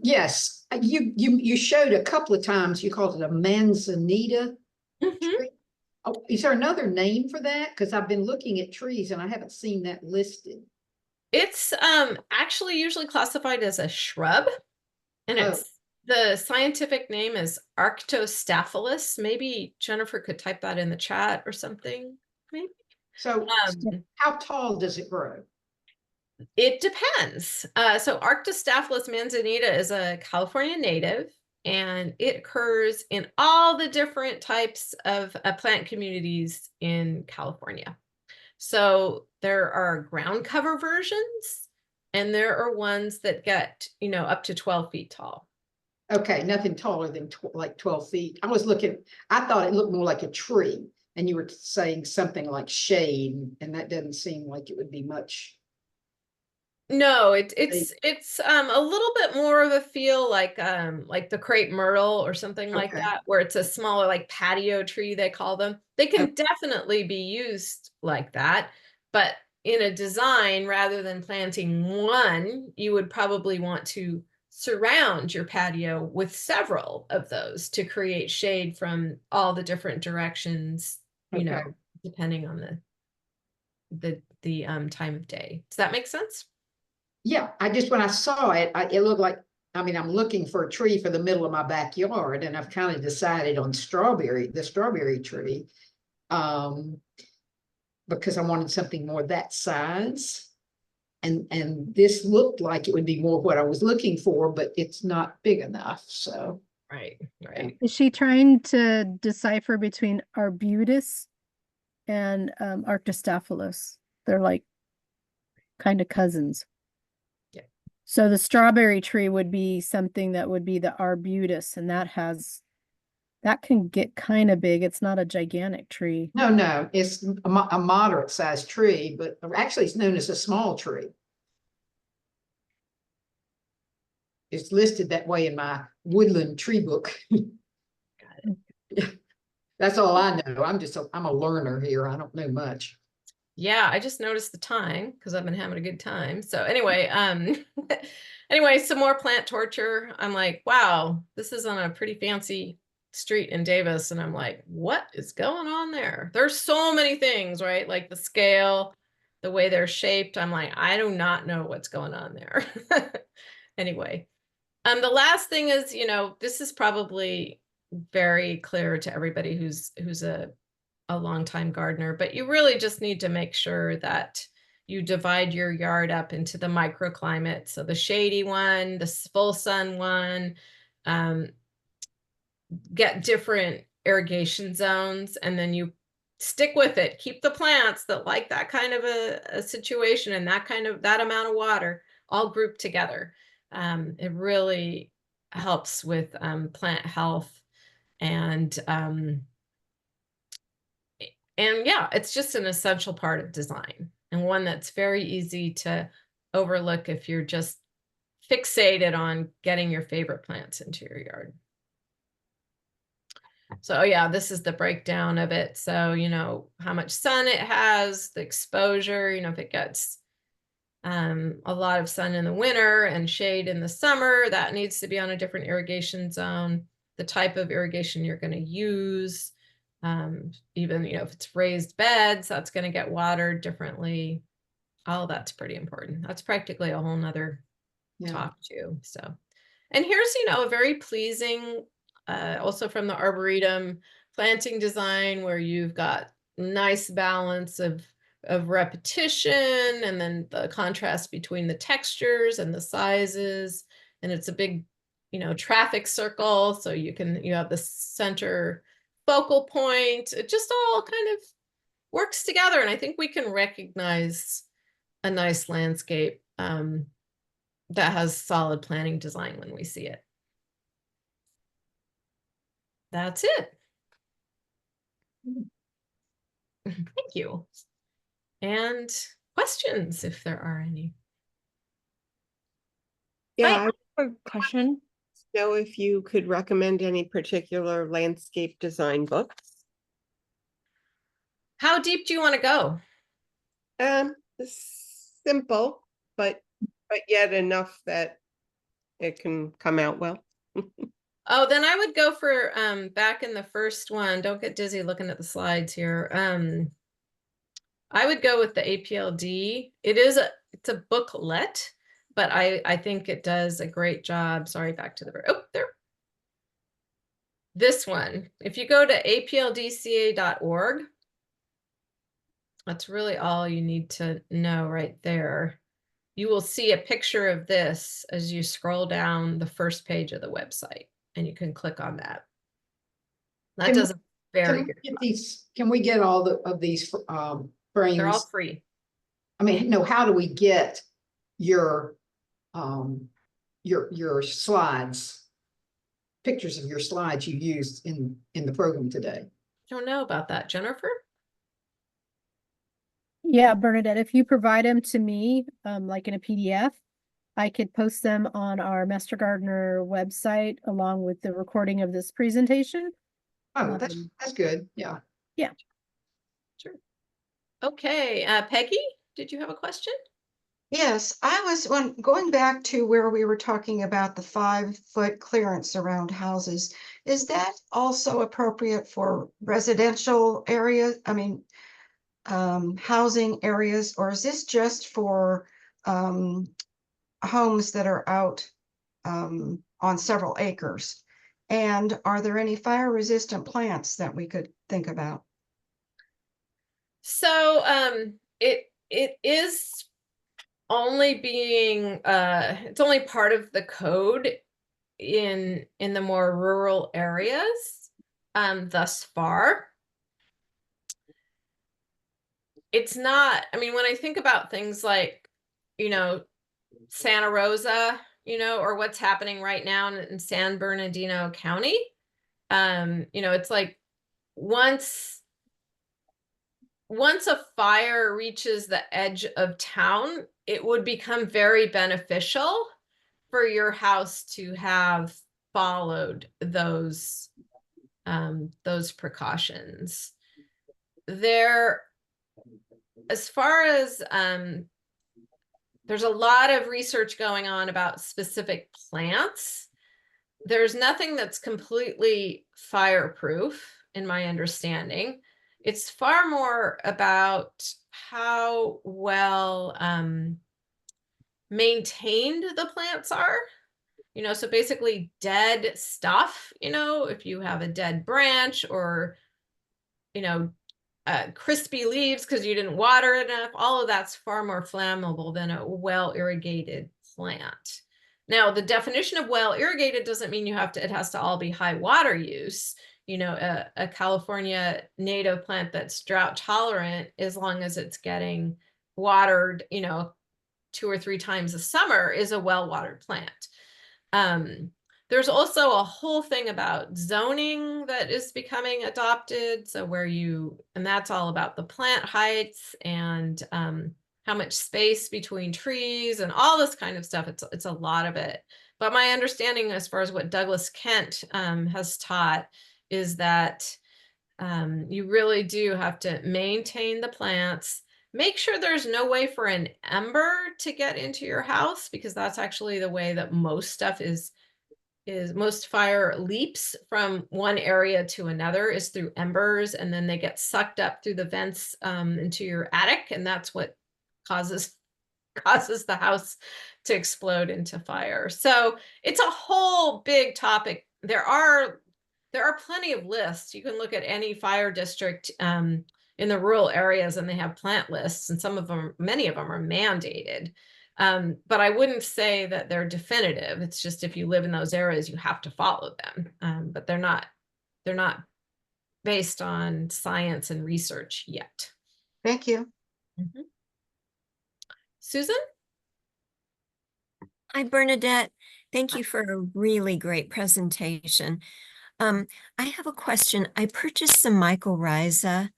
[SPEAKER 3] Yes, you showed a couple of times, you called it a manzanita
[SPEAKER 1] Mhm.
[SPEAKER 3] tree. Oh, is there another name for that? Because I've been looking at trees and I haven't seen that listed.
[SPEAKER 1] It's actually usually classified as a shrub, and
[SPEAKER 3] Oh.
[SPEAKER 1] it's the scientific name is Arctostaphylos. Maybe Jennifer could type that in the chat or something. Maybe.
[SPEAKER 3] So how tall does it grow?
[SPEAKER 1] It depends. So Arctostaphylos manzanita is a California native, and it occurs in all the different types of plant communities in California. So there are ground cover versions, and there are ones that get, you know, up to 12 feet tall.
[SPEAKER 3] Okay, nothing taller than like 12 feet. I thought it looked more like a tree, and you were saying something like shade, and that doesn't seem like it would be much.
[SPEAKER 1] No, it's a little bit more of a feel like the crepe myrtle or something like
[SPEAKER 3] Okay.
[SPEAKER 1] that, where it's a smaller like patio tree, they call them. They can definitely be used like that, but in a design, rather than planting one, you would probably want to surround your patio with several of those to create shade from all the different directions, you
[SPEAKER 3] Okay.
[SPEAKER 1] know, depending on the time of day. Does that make sense?
[SPEAKER 3] Yeah, when I saw it, it looked like, I mean, I'm looking for a tree for the middle of my backyard, and I've kind of decided on the strawberry tree, because I wanted something more that size. And this looked like it would be more what I was looking for, but it's not big enough, so.
[SPEAKER 1] Right, right.
[SPEAKER 2] Is she trying to decipher between arbutus and Arctostaphylos? They're like kind of cousins.
[SPEAKER 1] Yeah.
[SPEAKER 2] So the strawberry tree would be something that would be the arbutus, and that can get kind of big. It's not a gigantic tree.
[SPEAKER 3] No, it's a moderate sized tree, but actually it's known as a small tree. It's listed that way in my woodland tree book. That's all I know. I'm a learner here. I don't know much.
[SPEAKER 1] Yeah, I just noticed the time because I've been having a good time. So anyway, anyway, some more plant torture. I'm like, wow, this is on a pretty fancy street in Davis. And I'm like, what is going on there? There's so many things, right? Like the scale, the way they're shaped. I'm like, I do not know what's going on there. Anyway, the last thing is, you know, this is probably very clear to everybody who's a longtime gardener, but you really just need to make sure that you divide your yard up into the microclimate. So the shady one, the full sun one, get different irrigation zones, and then you stick with it. Keep the plants that like that kind of a situation and that amount of water all grouped together. It really helps with plant health and yeah, it's just an essential part of design, and one that's very easy to overlook if you're just fixated on getting your favorite plants into your yard. So yeah, this is the breakdown of it. So, you know, how much sun it has, the exposure, you know, if it gets a lot of sun in the winter and shade in the summer, that needs to be on a different irrigation zone. the type of irrigation you're going to use. Even, if it's raised beds, that's going to get watered differently. All that's pretty important. That's practically a whole nother talk too. So, and here's, a very pleasing, also from the Arboretum planting design, where you've got nice balance of repetition, and then the contrast between the textures and the sizes. And it's a big, traffic circle. So you have the center focal point. It just all kind of works together. And I think we can recognize a nice landscape that has solid planning design when we see it. That's it. Thank you. And questions, if there are any.
[SPEAKER 5] Yeah,
[SPEAKER 1] Hi.
[SPEAKER 5] I have a question. Know if you could recommend any particular landscape design books?
[SPEAKER 1] How deep do you want to go?
[SPEAKER 5] Simple, but yet enough that it can come out well.
[SPEAKER 1] Oh, then I would go for back in the first one. Don't get dizzy looking at the slides here. I would go with the APLD. It's a booklet, but I think it does a great job. Sorry, back to the there. This one. If you go to apldca.org, that's really all you need to know right there. You will see a picture of this as you scroll down the first page of the website, and you can click on that. That does a very good job.
[SPEAKER 3] Can we get all of these frames?
[SPEAKER 1] They're all free.
[SPEAKER 3] I mean, no, how do we get your slides, pictures of your slides you used in the program today?
[SPEAKER 1] Don't know about that, Jennifer.
[SPEAKER 2] Yeah, Bernadette, if you provide them to me, like in a PDF, I could post them on our Master Gardener website along with the recording of this presentation.
[SPEAKER 3] Oh, that's good. Yeah.
[SPEAKER 2] Yeah.
[SPEAKER 1] Sure. Okay, Peggy, did you have a question?
[SPEAKER 6] Yes, I was going back to where we were talking about the 5-foot clearance around houses. Is that also appropriate for residential areas? I mean, housing areas, or is this just for homes that are out on several acres? And are there any fire resistant plants that we could think about?
[SPEAKER 1] So it is only being it's only part of the code in the more rural areas thus far. It's not, I mean, when I think about things like, Santa Rosa, or what's happening right now in San Bernardino County, it's like once a fire reaches the edge of town, it would become very beneficial for your house to have followed those precautions. As far as there's a lot of research going on about specific plants. There's nothing that's completely fireproof, in my understanding. It's far more about how well maintained the plants are. So basically dead stuff, if you have a dead branch or, crispy leaves because you didn't water enough, all of that's far more flammable than a well irrigated plant. Now, the definition of well irrigated doesn't mean it has to all be high water use. A California native plant that's drought tolerant, as long as it's getting watered, 2 or 3 times a summer, is a well-watered plant. There's also a whole thing about zoning that is becoming adopted. So and that's all about the plant heights and how much space between trees and all this kind of stuff. It's a lot of it. But my understanding, as far as what Douglas Kent has taught, is that you really do have to maintain the plants. Make sure there's no way for an ember to get into your house, because that's actually the way that most stuff is most fire leaps from one area to another is through embers, and then they get sucked up through the vents into your attic, and that's what causes the house to explode into fire. So it's a whole big topic. There are plenty of lists. You can look at any fire district in the rural areas, and they have plant lists, and many of them are mandated. But I wouldn't say that they're definitive. It's just if you live in those areas, you have to follow them. But they're not based on science and research yet.
[SPEAKER 6] Thank you.
[SPEAKER 1] Mhm. Susan?
[SPEAKER 7] Hi, Bernadette. Thank you for a really great presentation. I have a question. I purchased some mycorrhiza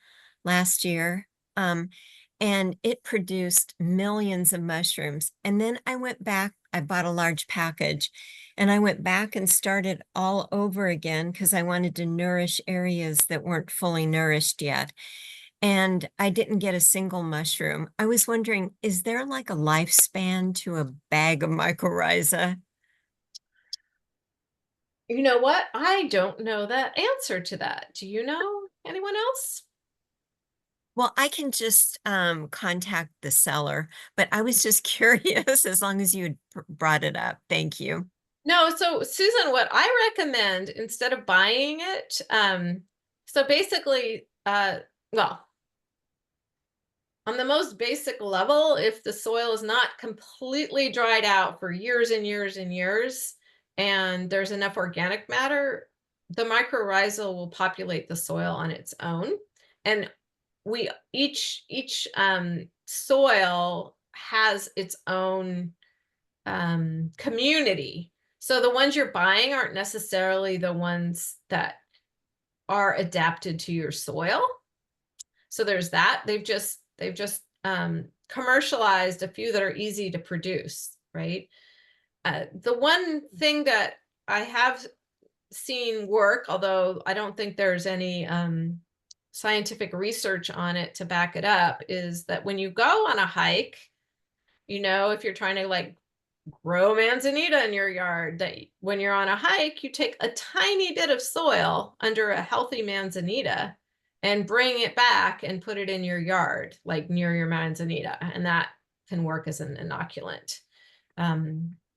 [SPEAKER 7] last year, and it produced millions of mushrooms. And then I went back, I bought a large package, and I went back and started all over again because I wanted to nourish areas that weren't fully nourished yet. And I didn't get a single mushroom. I was wondering, is there like a lifespan to a bag of mycorrhiza?
[SPEAKER 1] You know what? I don't know that answer to that. Do you know? Anyone else?
[SPEAKER 7] Well, I can just contact the seller, but I was just curious as long as you had brought it up. Thank you.
[SPEAKER 1] No, so Susan, what I recommend instead of buying it, so basically, well, on the most basic level, if the soil is not completely dried out for years and years and years, and there's enough organic matter, the mycorrhizal will populate the soil on its own. And each soil has its own community. So the ones you're buying aren't necessarily the ones that are adapted to your soil. So there's that. They've just commercialized a few that are easy to produce, right? The one thing that I have seen work, although I don't think there's any scientific research on it to back it up, is that when you go on a hike, if you're trying to like grow manzanita in your yard, that when you're on a hike, you take a tiny bit of soil under a healthy manzanita and bring it back and put it in your yard, like near your manzanita. And that can work as an inoculant,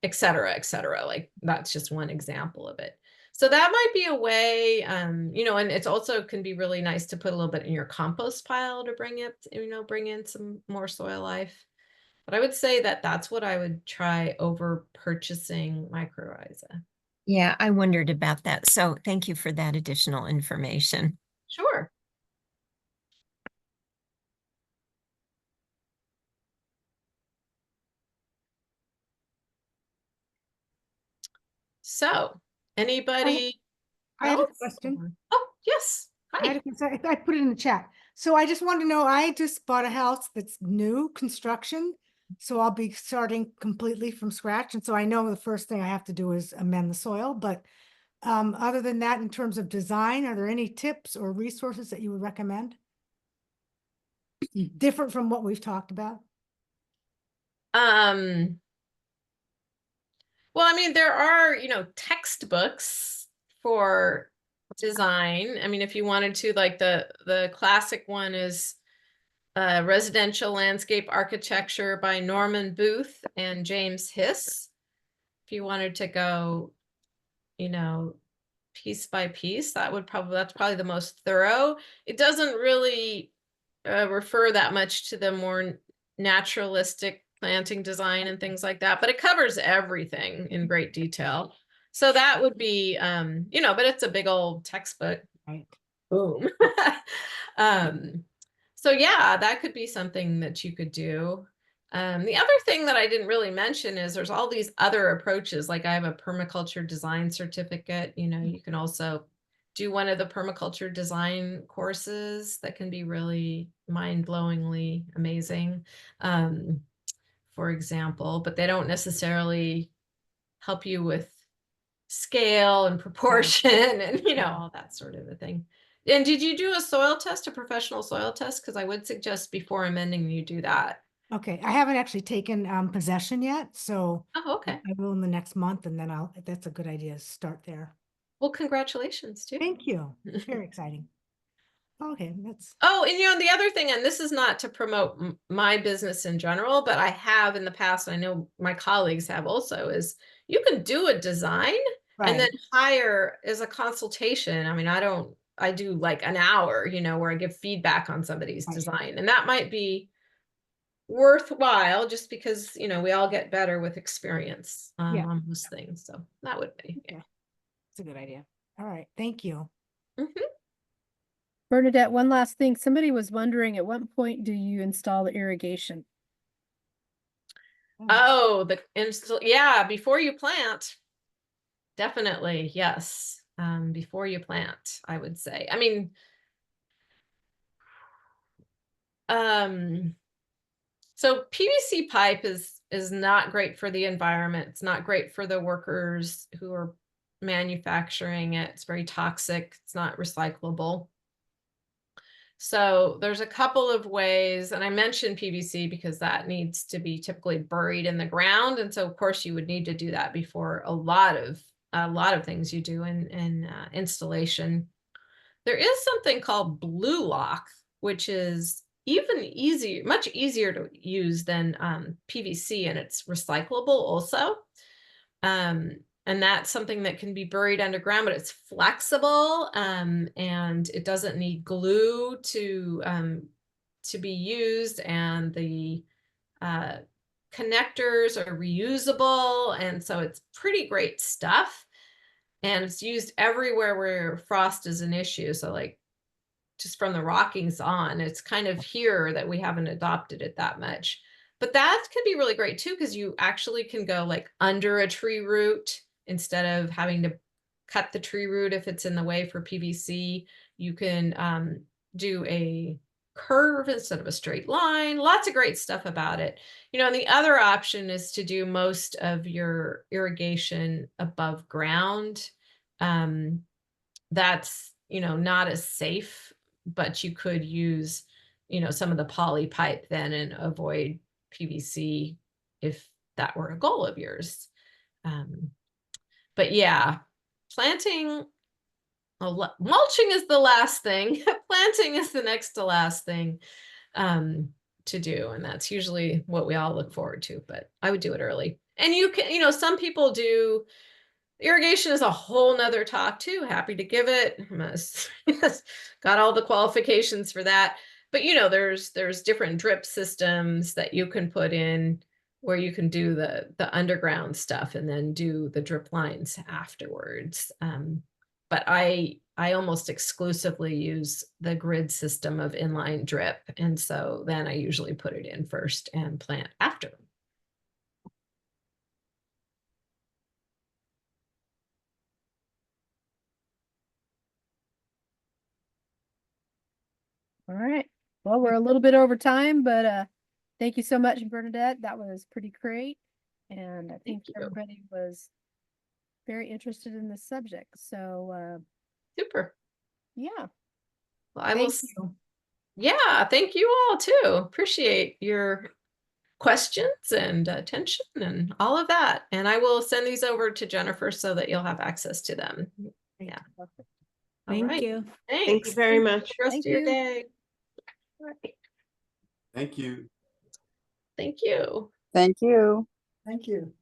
[SPEAKER 1] et cetera, et cetera. Like that's just one example of it. So that might be a way, and it's also can be really nice to put a little bit in your compost pile to bring in some more soil life. But I would say that that's what I would try over purchasing mycorrhiza.
[SPEAKER 7] Yeah, I wondered about that. So thank you for that additional information.
[SPEAKER 1] Sure. So, anybody
[SPEAKER 8] I had a
[SPEAKER 1] else?
[SPEAKER 8] question.
[SPEAKER 1] Oh, yes.
[SPEAKER 8] I had
[SPEAKER 1] Hi.
[SPEAKER 8] a concern. I put it in the chat. So I just want to know, I just bought a house that's new construction. So I'll be starting completely from scratch. And so I know the first thing I have to do is amend the soil. But other than that, in terms of design, are there any tips or resources that you would recommend? Different from what we've talked about?
[SPEAKER 1] Well, I mean, there are, textbooks for design. I mean, if you wanted to, like the classic one is Residential Landscape Architecture by Norman Booth and James Hiss. If you wanted to go, piece by piece, that's probably the most thorough. It doesn't really refer that much to the more naturalistic planting design and things like that, but it covers everything in great detail. So that would be, but it's a big old textbook.
[SPEAKER 8] Right.
[SPEAKER 1] Boom. So yeah, that could be something that you could do. The other thing that I didn't really mention is there's all these other approaches. Like I have a permaculture design certificate. You can also do one of the permaculture design courses that can be really mind-blowingly amazing, for example, but they don't necessarily help you with scale and proportion and all that sort of a thing. And did you do a soil test, a professional soil test? Because I would suggest before amending you do that.
[SPEAKER 8] Okay, I haven't actually taken possession yet, so
[SPEAKER 1] Oh, okay.
[SPEAKER 8] I will in the next month, and then that's a good idea to start there.
[SPEAKER 1] Well, congratulations too.
[SPEAKER 8] Thank you. Very exciting. Okay, that's,
[SPEAKER 1] Oh, and the other thing, and this is not to promote my business in general, but I have in the past, I know my colleagues have also, is you can do a design and then
[SPEAKER 8] right.
[SPEAKER 1] hire as a consultation. I mean, I do like an hour, where I give feedback on somebody's
[SPEAKER 8] Right.
[SPEAKER 1] design, and that might be worthwhile just because, we all get better with experience
[SPEAKER 8] Yeah.
[SPEAKER 1] on those things. So that would be.
[SPEAKER 8] Okay. It's a good idea. All right, thank you.
[SPEAKER 1] Mhm.
[SPEAKER 2] Bernadette, one last thing. Somebody was wondering, at what point do you install the irrigation?
[SPEAKER 1] Oh, yeah, before you plant. Definitely, yes. Before you plant, I would say. I mean, so PVC pipe is not great for the environment. It's not great for the workers who are manufacturing it. It's very toxic. It's not recyclable. So there's a couple of ways, and I mentioned PVC because that needs to be typically buried in the ground, and so of course you would need to do that before a lot of things you do in installation. There is something called blue lock, which is even easier, much easier to use than PVC, and it's recyclable also. And that's something that can be buried underground, but it's flexible, and it doesn't need glue to be used, and the connectors are reusable, and so it's pretty great stuff. And it's used everywhere where frost is an issue. So like just from the Rockings on, it's kind of here that we haven't adopted it that much. But that can be really great too, because you actually can go like under a tree root instead of having to cut the tree root if it's in the way for PVC. You can do a curve instead of a straight line. Lots of great stuff about it. And the other option is to do most of your irrigation above ground. That's not as safe, but you could use some of the poly pipe then and avoid PVC if that were a goal of yours. But yeah, planting, mulching is the last thing. Planting is the next to last thing to do, and that's usually what we all look forward to, but I would do it early. And you can, some people do. Irrigation is a whole nother talk too. Happy to give it. Got all the qualifications for that. But there's different drip systems that you can put in where you can do the underground stuff and then do the drip lines afterwards. But I almost exclusively use the grid system of inline drip. And so then I usually put it in first and plant after.
[SPEAKER 2] All right. Well, we're a little bit over time, but thank you so much, Bernadette. That was pretty great. And I think
[SPEAKER 1] you.
[SPEAKER 2] everybody was very interested in this subject. So
[SPEAKER 1] Super.
[SPEAKER 2] yeah.
[SPEAKER 1] Well, I will.
[SPEAKER 8] Thank you.
[SPEAKER 1] Yeah, thank you all too. Appreciate your questions and attention and all of that. And I will send these over to Jennifer so that you'll have access to them. Yeah.
[SPEAKER 2] Perfect.
[SPEAKER 1] All
[SPEAKER 5] Thank
[SPEAKER 1] right.
[SPEAKER 5] you.
[SPEAKER 1] Thanks.
[SPEAKER 5] Thank you very much.
[SPEAKER 1] Rest
[SPEAKER 2] Thank
[SPEAKER 1] of your
[SPEAKER 2] you.
[SPEAKER 1] day. All right.
[SPEAKER 9] Thank you.
[SPEAKER 1] Thank you.
[SPEAKER 10] Thank you.
[SPEAKER 3] Thank you.